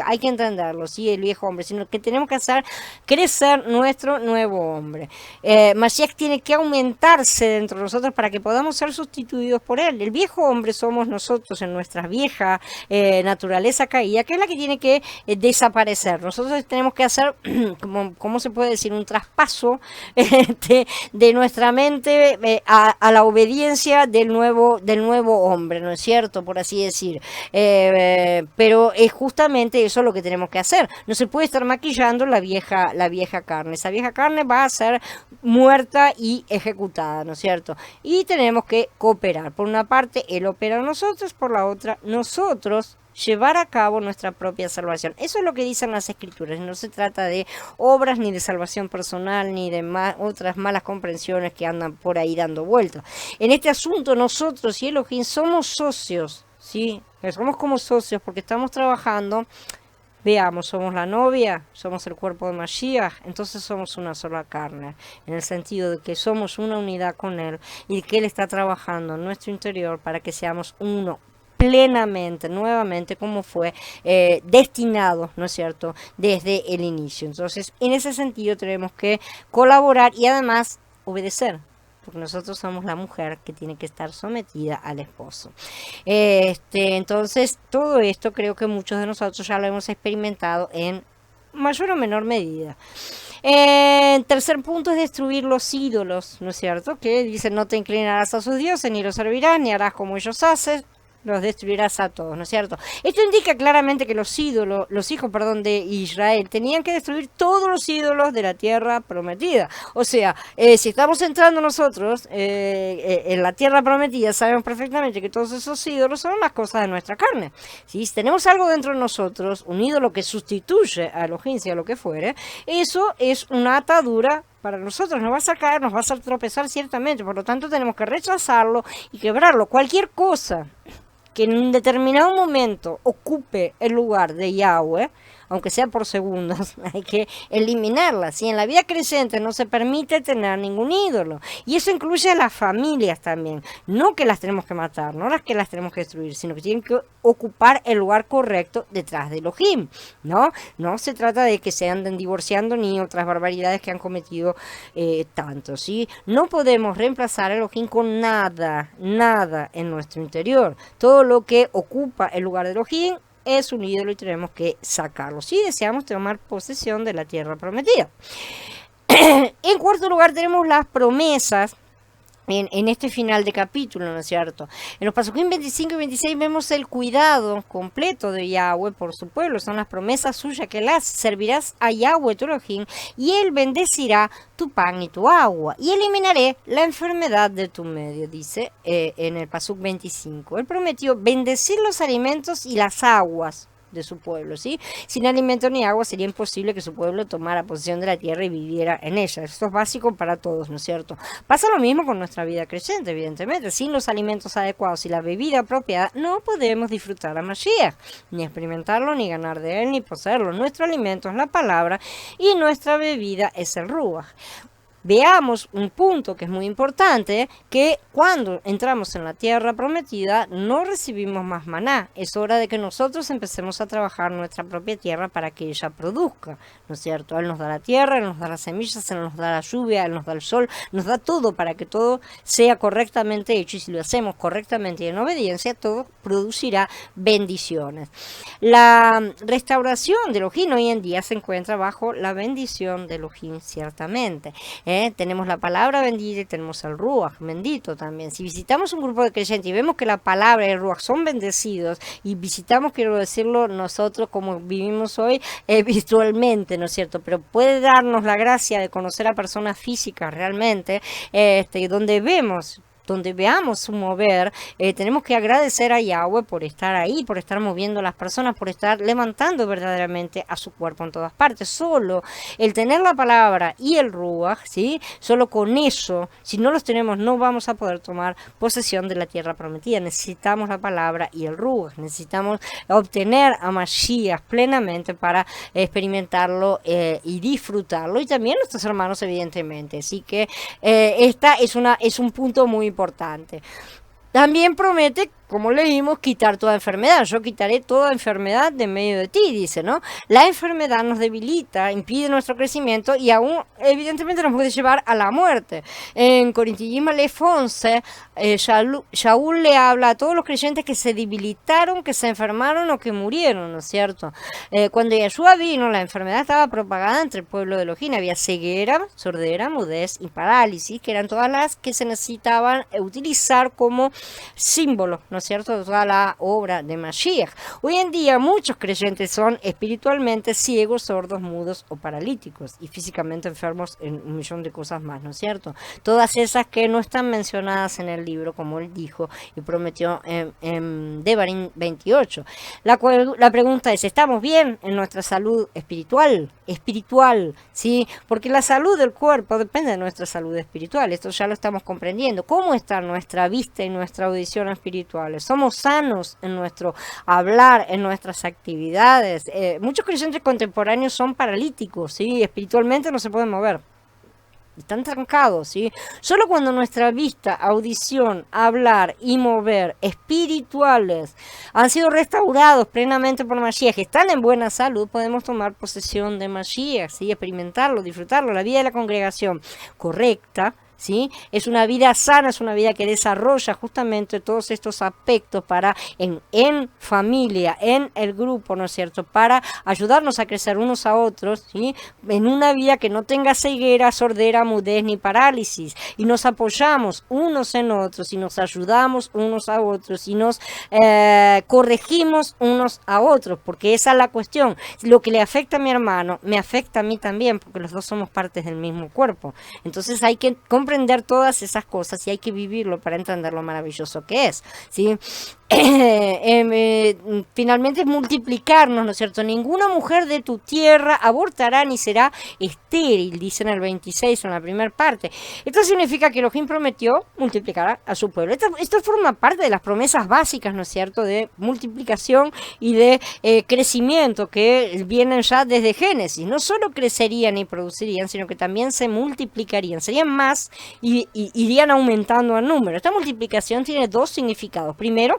Hay que entenderlo, ¿sí? El viejo hombre, sino que tenemos que hacer crecer nuestro nuevo hombre. Mashiach tiene que aumentarse dentro de nosotros para que podamos ser sustituidos por él. El viejo hombre somos nosotros en nuestra vieja naturaleza caída, que es la que tiene que desaparecer. Nosotros tenemos que hacer, ¿cómo se puede decir? Un traspaso de nuestra mente a la obediencia del nuevo hombre, ¿no es cierto? Por así decir. Pero es justamente eso lo que tenemos que hacer. No se puede estar maquillando la vieja carne. Esa vieja carne va a ser muerta y ejecutada, ¿no es cierto? Y tenemos que cooperar. Por una parte, él opera a nosotros, por la otra, nosotros llevar a cabo nuestra propia salvación. Eso es lo que dicen las escrituras. No se trata de obras ni de salvación personal ni de otras malas comprensiones que andan por ahí dando vueltas. En este asunto nosotros y Elohim somos socios, ¿sí? Somos como socios porque estamos trabajando. Veamos, somos la novia, somos el cuerpo de Mashiach, entonces somos una sola carne, en el sentido de que somos una unidad con Él y que Él está trabajando en nuestro interior para que seamos uno plenamente, nuevamente, como fue destinado, ¿no es cierto?, desde el inicio. Entonces, en ese sentido tenemos que colaborar y además obedecer, porque nosotros somos la mujer que tiene que estar sometida al esposo. Entonces, todo esto creo que muchos de nosotros ya lo hemos experimentado en mayor o menor medida. Tercer punto es destruir los ídolos, ¿no es cierto? Que dice, no te inclinarás a sus dioses, ni los servirás, ni harás como ellos hacen, los destruirás a todos, ¿no es cierto? Esto indica claramente que los hijos, de Israel tenían que destruir todos los ídolos de la tierra prometida. O sea, si estamos entrando nosotros en la tierra prometida, sabemos perfectamente que todos esos ídolos son las cosas de nuestra carne. Si tenemos algo dentro de nosotros, un ídolo que sustituye a Elohim, sea lo que fuere, eso es una atadura para nosotros, nos va a sacar, nos va a hacer tropezar ciertamente, por lo tanto tenemos que rechazarlo y quebrarlo. Cualquier cosa que en un determinado momento ocupe el lugar de Yahweh, aunque sea por segundos, hay que eliminarla. Si en la vida creciente no se permite tener ningún ídolo, y eso incluye a las familias también, no que las tenemos que matar, no las que las tenemos que destruir, sino que tienen que ocupar el lugar correcto detrás de Elohim, ¿no? No se trata de que se anden divorciando ni otras barbaridades que han cometido tantos, ¿sí? No podemos reemplazar a Elohim con nada en nuestro interior. Todo lo que ocupa el lugar de Elohim es un ídolo y tenemos que sacarlo si deseamos tomar posesión de la tierra prometida. En cuarto lugar tenemos las promesas en este final de capítulo, ¿no es cierto? En los Pasukim 25 y 26 vemos el cuidado completo de Yahweh por su pueblo. Son las promesas suyas que las servirás a Yahweh tu Elohim y Él bendecirá tu pan y tu agua y eliminaré la enfermedad de tu medio, dice en el Pasuk 25. Él prometió bendecir los alimentos y las aguas de su pueblo, ¿sí? Sin alimento ni agua sería imposible que su pueblo tomara posesión de la tierra y viviera en ella. Esto es básico para todos, ¿no es cierto? Pasa lo mismo con nuestra vida creyente, evidentemente. Sin los alimentos adecuados y la bebida apropiada, no podemos disfrutar a Mashiach, ni experimentarlo, ni ganar de él, ni poseerlo. Nuestro alimento es la palabra y nuestra bebida es el Ruach. Veamos un punto que es muy importante, que cuando entramos en la tierra prometida no recibimos más maná. Es hora de que nosotros empecemos a trabajar nuestra propia tierra para que ella produzca, ¿no es cierto? Él nos da la tierra, Él nos da las semillas, Él nos da la lluvia, Él nos da el sol, nos da todo para que todo sea correctamente hecho, y si lo hacemos correctamente y en obediencia, todo producirá bendiciones. La restauración de Elohim hoy en día se encuentra bajo la bendición de Elohim, ciertamente. Tenemos la palabra bendita y tenemos el Ruach bendito también. Si visitamos un grupo de creyentes y vemos que la palabra y el Ruach son bendecidos, y visitamos, quiero decirlo, nosotros como vivimos hoy virtualmente, ¿no es cierto? Pero puede darnos la gracia de conocer a personas físicas realmente, donde veamos su mover, tenemos que agradecer a Yahweh por estar ahí, por estar moviendo a las personas, por estar levantando verdaderamente a su cuerpo en todas partes. Solo el tener la palabra y el Ruach, ¿sí? Solo con eso, si no los tenemos, no vamos a poder tomar posesión de la tierra prometida. Necesitamos la palabra y el Ruach, necesitamos obtener a Mashiach plenamente para experimentarlo y disfrutarlo, y también nuestros hermanos, evidentemente. Así que esta es un punto muy importante. También promete como leímos, quitar toda enfermedad. Yo quitaré toda enfermedad de medio de ti, dice, ¿no? La enfermedad nos debilita, impide nuestro crecimiento y aún, evidentemente, nos puede llevar a la muerte. En Corintillisme le 11, Shaul le habla a todos los creyentes que se debilitaron, que se enfermaron o que murieron, ¿no es cierto? Cuando Yeshua vino, la enfermedad estaba propagada entre el pueblo de Elohim. Había ceguera, sordera, mudez y parálisis, que eran todas las que se necesitaban utilizar como símbolo, ¿no es cierto?, de toda la obra de Mashiach. Hoy en día muchos creyentes son espiritualmente ciegos, sordos, mudos o paralíticos y físicamente enfermos en un millón de cosas más, ¿no es cierto? Todas esas que no están mencionadas en el libro, como él dijo y prometió en Devarim 28. La pregunta es, ¿estamos bien en nuestra salud espiritual? Espiritual, ¿sí? Porque la salud del cuerpo depende de nuestra salud espiritual. Esto ya lo estamos comprendiendo. ¿Cómo está nuestra vista y nuestra audición espirituales? ¿Somos sanos en nuestro hablar, en nuestras actividades? Muchos creyentes contemporáneos son paralíticos, ¿sí? Espiritualmente no se pueden mover. Están trancados, ¿sí? Solo cuando nuestra vista, audición, hablar y mover espirituales han sido restaurados plenamente por Mashiach, están en buena salud, podemos tomar posesión de Mashiach, ¿sí? Experimentarlo, disfrutarlo. La vida de la congregación correcta, ¿sí? Es una vida sana, es una vida que desarrolla justamente todos estos aspectos para en familia, en el grupo, ¿no es cierto?, para ayudarnos a crecer unos a otros, ¿sí?, en una vida que no tenga ceguera, sordera, mudez ni parálisis, y nos apoyamos unos en otros, y nos ayudamos unos a otros, y nos corregimos unos a otros, porque esa es la cuestión. Lo que le afecta a mi hermano, me afecta a mí también, porque los dos somos partes del mismo cuerpo. Entonces hay que comprender todas esas cosas y hay que vivirlo para entender lo maravilloso que es, ¿sí? Finalmente es multiplicarnos, ¿no es cierto? Ninguna mujer de tu tierra abortará ni será estéril, dice en el 26, en la primera parte. Esto significa que Elohim prometió multiplicar a su pueblo. Esto forma parte de las promesas básicas, ¿no es cierto?, de multiplicación y de crecimiento que vienen ya desde Génesis. No solo crecerían y producirían, sino que también se multiplicarían, serían más y irían aumentando en número. Esta multiplicación tiene dos significados. Primero,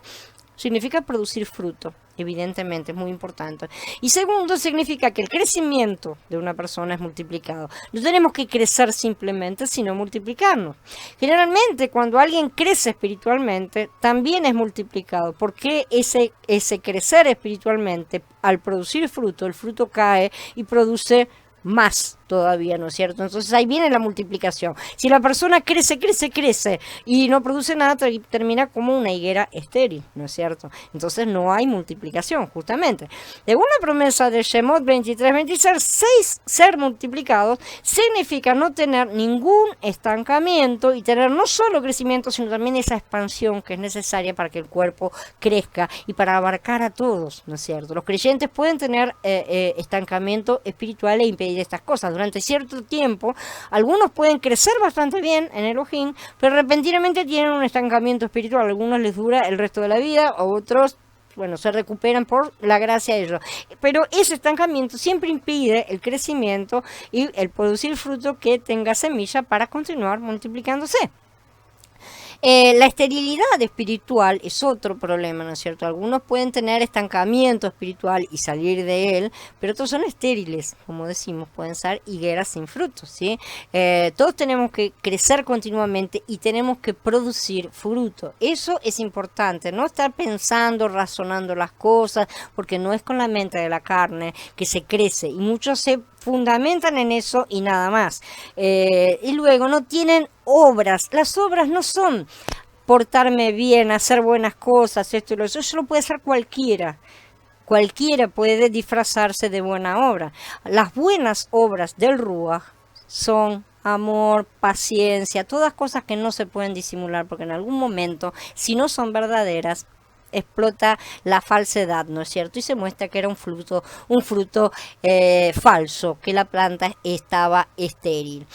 significa producir fruto, evidentemente, es muy importante. Y segundo, significa que el crecimiento de una persona es multiplicado. No tenemos que crecer simplemente, sino multiplicarnos. Generalmente, cuando alguien crece espiritualmente, también es multiplicado, porque ese crecer espiritualmente, al producir fruto, el fruto cae y produce más todavía, ¿no es cierto? Entonces ahí viene la multiplicación. Si la persona crece y no produce nada, termina como una higuera estéril, ¿no es cierto? Entonces no hay multiplicación, justamente. Según la promesa de Shemot 23-26, ser multiplicados significa no tener ningún estancamiento y tener no solo crecimiento, sino también esa expansión que es necesaria para que el cuerpo crezca y para abarcar a todos, ¿no es cierto? Los creyentes pueden tener estancamiento espiritual e impedir estas cosas. Durante cierto tiempo, algunos pueden crecer bastante bien en Elohim, pero repentinamente tienen un estancamiento espiritual. A algunos les dura el resto de la vida, a otros, bueno, se recuperan por la gracia de ellos. Pero ese estancamiento siempre impide el crecimiento y el producir fruto que tenga semilla para continuar multiplicándose. La esterilidad espiritual es otro problema, ¿no es cierto? Algunos pueden tener estancamiento espiritual y salir de él, pero otros son estériles, como decimos, pueden ser higueras sin frutos, ¿sí? Todos tenemos que crecer continuamente y tenemos que producir fruto. Eso es importante, no estar pensando, razonando las cosas, porque no es con la mente de la carne que se crece, y muchos se fundamentan en eso y nada más. Y luego no tienen obras. Las obras no son portarme bien, hacer buenas cosas, esto y lo eso lo puede hacer cualquiera. Cualquiera puede disfrazarse de buena obra. Las buenas obras del Ruach son amor, paciencia, todas cosas que no se pueden disimular, porque en algún momento, si no son verdaderas, explota la falsedad, ¿no es cierto? Y se muestra que era un fruto falso, que la planta estaba estéril.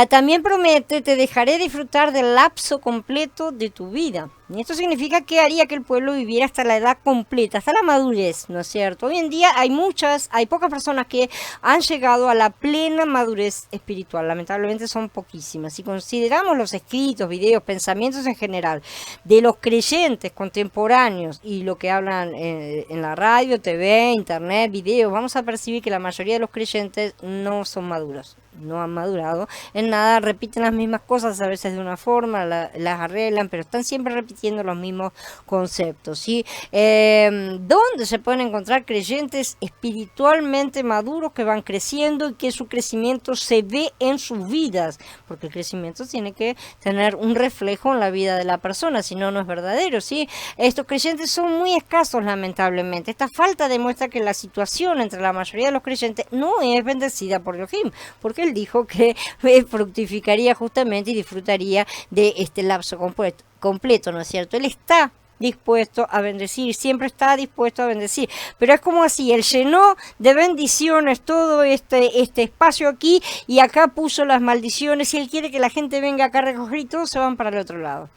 También promete, te dejaré disfrutar del lapso completo de tu vida. Y esto significa que haría que el pueblo viviera hasta la edad completa, hasta la madurez, ¿no es cierto? Hoy en día hay pocas personas que han llegado a la plena madurez espiritual. Lamentablemente son poquísimas. Si consideramos los escritos, videos, pensamientos en general de los creyentes contemporáneos y lo que hablan en la radio, TV, internet, videos, vamos a percibir que la mayoría de los creyentes no son maduros. No han madurado en nada, repiten las mismas cosas, a veces de una forma, las arreglan, pero están siempre repitiendo los mismos conceptos, ¿sí? ¿Dónde se pueden encontrar creyentes espiritualmente maduros que van creciendo y que su crecimiento se ve en sus vidas? Porque el crecimiento tiene que tener un reflejo en la vida de la persona, si no, no es verdadero, ¿sí? Estos creyentes son muy escasos, lamentablemente. Esta falta demuestra que la situación entre la mayoría de los creyentes no es bendecida por Elohim, porque él dijo que fructificaría justamente y disfrutaría de este lapso completo, ¿no es cierto? Él está dispuesto a bendecir, siempre está dispuesto a bendecir, pero es como así, él llenó de bendiciones todo este espacio aquí y acá puso las maldiciones y él quiere que la gente venga acá a recoger y todos se van para el otro lado.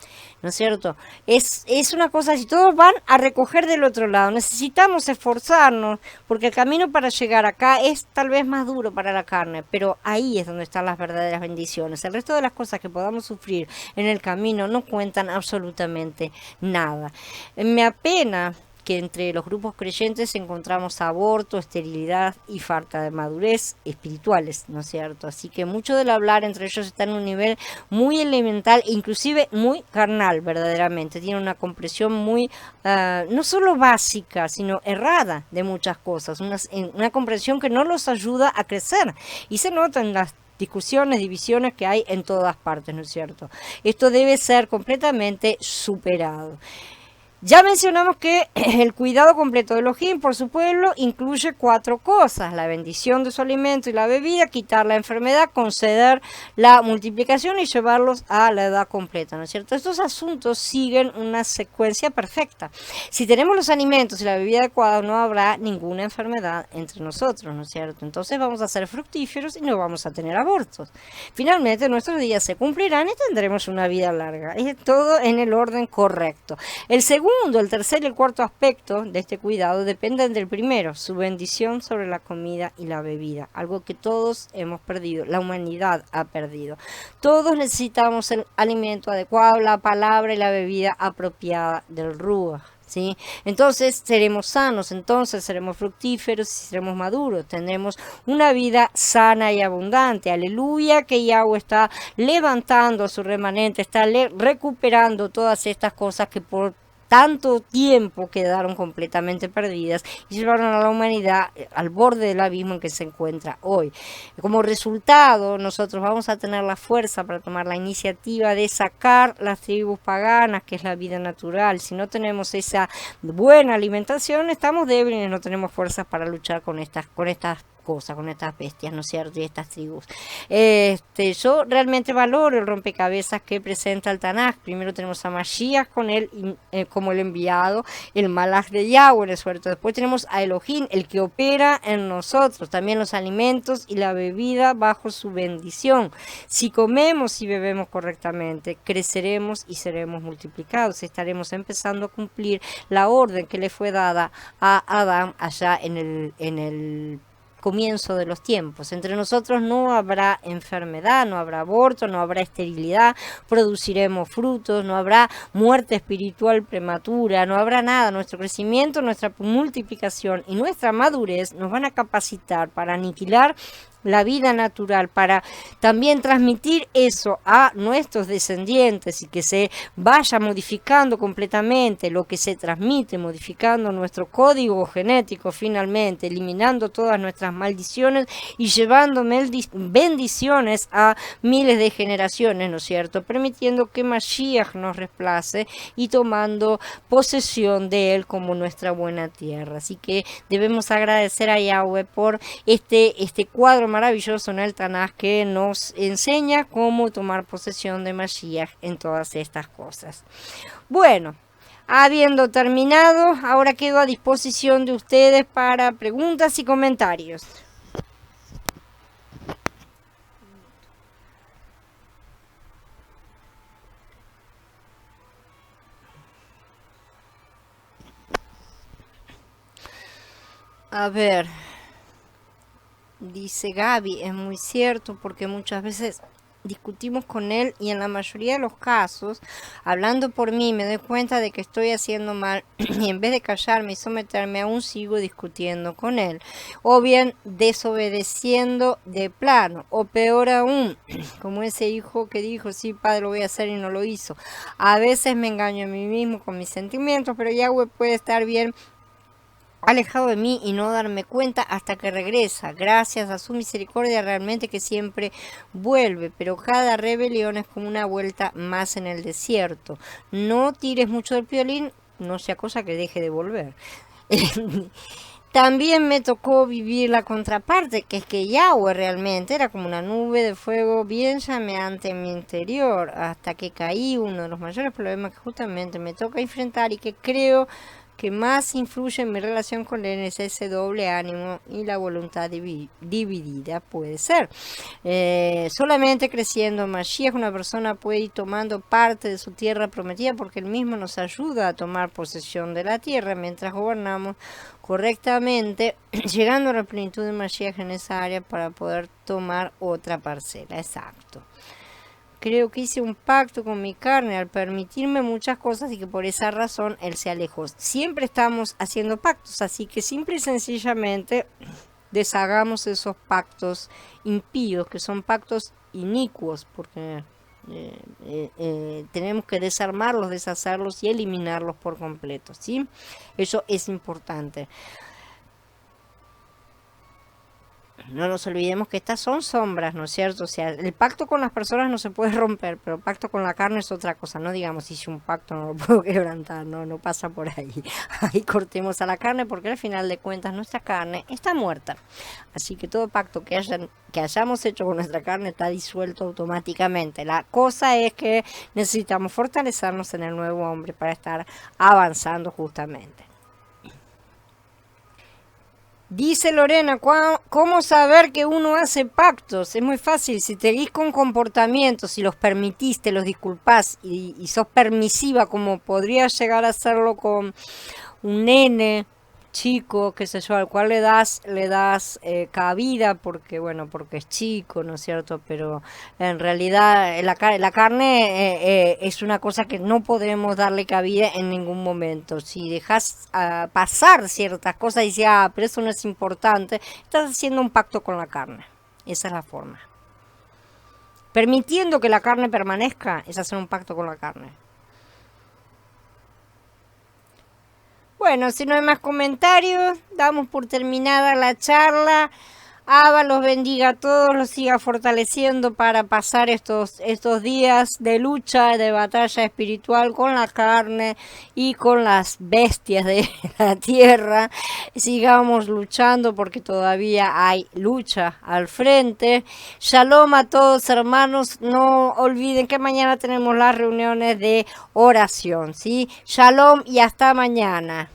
¿No es cierto? Es una cosa así, todos van a recoger del otro lado, necesitamos esforzarnos, porque el camino para llegar acá es tal vez más duro para la carne, pero ahí es donde están las verdaderas bendiciones. El resto de las cosas que podamos sufrir en el camino no cuentan absolutamente nada. Me apena que entre los grupos creyentes encontramos aborto, esterilidad y falta de madurez espirituales, ¿no es cierto? Así que mucho del hablar entre ellos está en un nivel muy elemental, inclusive muy carnal, verdaderamente. Tiene una comprensión muy, no solo básica, sino errada de muchas cosas, una comprensión que no los ayuda a crecer. Y se nota en las discusiones, divisiones que hay en todas partes, ¿no es cierto? Esto debe ser completamente superado. Ya mencionamos que el cuidado completo de Elohim por su pueblo incluye 4 cosas: la bendición de su alimento y la bebida, quitar la enfermedad, conceder la multiplicación y llevarlos a la edad completa, ¿no es cierto? Estos asuntos siguen una secuencia perfecta. Si tenemos los alimentos y la bebida adecuada, no habrá ninguna enfermedad entre nosotros, ¿no es cierto? Entonces vamos a ser fructíferos y no vamos a tener abortos. Finalmente nuestros días se cumplirán y tendremos una vida larga. Es todo en el orden correcto. El segundo, el tercer y el cuarto aspecto de este cuidado dependen del primero, su bendición sobre la comida y la bebida, algo que todos hemos perdido, la humanidad ha perdido. Todos necesitamos el alimento adecuado, la palabra y la bebida apropiada del Ruach, ¿sí? Entonces seremos sanos, entonces seremos fructíferos y seremos maduros, tendremos una vida sana y abundante. Aleluya, que Yahweh está levantando a su remanente, está recuperando todas estas cosas que por tanto tiempo quedaron completamente perdidas y llevaron a la humanidad al borde del abismo en que se encuentra hoy. Como resultado, nosotros vamos a tener la fuerza para tomar la iniciativa de sacar las tribus paganas, que es la vida natural. Si no tenemos esa buena alimentación, estamos débiles, no tenemos fuerzas para luchar con estas cosas, con estas bestias, ¿no es cierto? Y estas tribus. Yo realmente valoro el rompecabezas que presenta el Tanaj. Primero tenemos a Mashiach con él como el enviado, el Malach de Yahweh, ¿no es cierto? Después tenemos a Elohim, el que opera en nosotros, también los alimentos y la bebida bajo su bendición. Si comemos y bebemos correctamente, creceremos y seremos multiplicados. Estaremos empezando a cumplir la orden que le fue dada a Adán allá en el comienzo de los tiempos. Entre nosotros no habrá enfermedad, no habrá aborto, no habrá esterilidad, produciremos frutos, no habrá muerte espiritual prematura, no habrá nada. Nuestro crecimiento, nuestra multiplicación y nuestra madurez nos van a capacitar para aniquilar la vida natural, para también transmitir eso a nuestros descendientes y que se vaya modificando completamente lo que se transmite, modificando nuestro código genético finalmente, eliminando todas nuestras maldiciones y llevando bendiciones a miles de generaciones, ¿no es cierto? Permitiendo que Mashiach nos reemplace y tomando posesión de él como nuestra buena tierra. Así que debemos agradecer a Yahweh por este cuadro maravilloso en el Tanaj que nos enseña cómo tomar posesión de Mashiach en todas estas cosas. Bueno, habiendo terminado, ahora quedo a disposición de ustedes para preguntas y comentarios. A ver, dice Gaby, es muy cierto porque muchas veces discutimos con él y en la mayoría de los casos, hablando por mí, me doy cuenta de que estoy haciendo mal y en vez de callarme y someterme, aún sigo discutiendo con él. O bien desobedeciendo de plano, o peor aún, como ese hijo que dijo, sí, padre, lo voy a hacer y no lo hizo. A veces me engaño a mí mismo con mis sentimientos, pero Yahweh puede estar bien alejado de mí y no darme cuenta hasta que regresa, gracias a su misericordia realmente que siempre vuelve, pero cada rebelión es como una vuelta más en el desierto. No tires mucho del violín, no sea cosa que deje de volver. También me tocó vivir la contraparte, que es que Yahweh realmente era como una nube de fuego bien llameante en mi interior, hasta que caí. Uno de los mayores problemas que justamente me toca enfrentar y que creo que más influye en mi relación con él es ese doble ánimo y la voluntad dividida, puede ser. Solamente creciendo en Mashiach una persona puede ir tomando parte de su tierra prometida porque él mismo nos ayuda a tomar posesión de la tierra mientras gobernamos correctamente, llegando a la plenitud de Mashiach en esa área para poder tomar otra parcela. Exacto. Creo que hice un pacto con mi carne al permitirme muchas cosas y que por esa razón él se alejó. Siempre estamos haciendo pactos, así que simple y sencillamente deshagamos esos pactos impíos, que son pactos inicuos, porque tenemos que desarmarlos, deshacerlos y eliminarlos por completo, ¿sí? Eso es importante. No nos olvidemos que estas son sombras, ¿no es cierto? O sea, el pacto con las personas no se puede romper, pero el pacto con la carne es otra cosa. No digamos, hice un pacto, no lo puedo quebrantar, no pasa por ahí. Ahí cortemos a la carne porque al final de cuentas nuestra carne está muerta. Así que todo pacto que hayamos hecho con nuestra carne está disuelto automáticamente. La cosa es que necesitamos fortalecernos en el nuevo hombre para estar avanzando justamente. Dice Lorena, ¿cómo saber que uno hace pactos? Es muy fácil, si te guís con comportamientos, si los permitiste, los disculpás y sos permisiva como podrías llegar a hacerlo con un nene chico, qué sé yo, al cual le das cabida porque, bueno, porque es chico, ¿no es cierto? Pero en realidad la carne es una cosa que no podemos darle cabida en ningún momento. Si dejas pasar ciertas cosas y dices, pero eso no es importante, estás haciendo un pacto con la carne. Esa es la forma. Permitiendo que la carne permanezca es hacer un pacto con la carne. Bueno, si no hay más comentarios, damos por terminada la charla. Abba los bendiga a todos, los siga fortaleciendo para pasar estos días de lucha, de batalla espiritual con la carne y con las bestias de la tierra. Sigamos luchando porque todavía hay lucha al frente. Shalom a todos, hermanos. No olviden que mañana tenemos las reuniones de oración, ¿sí? Shalom y hasta mañana.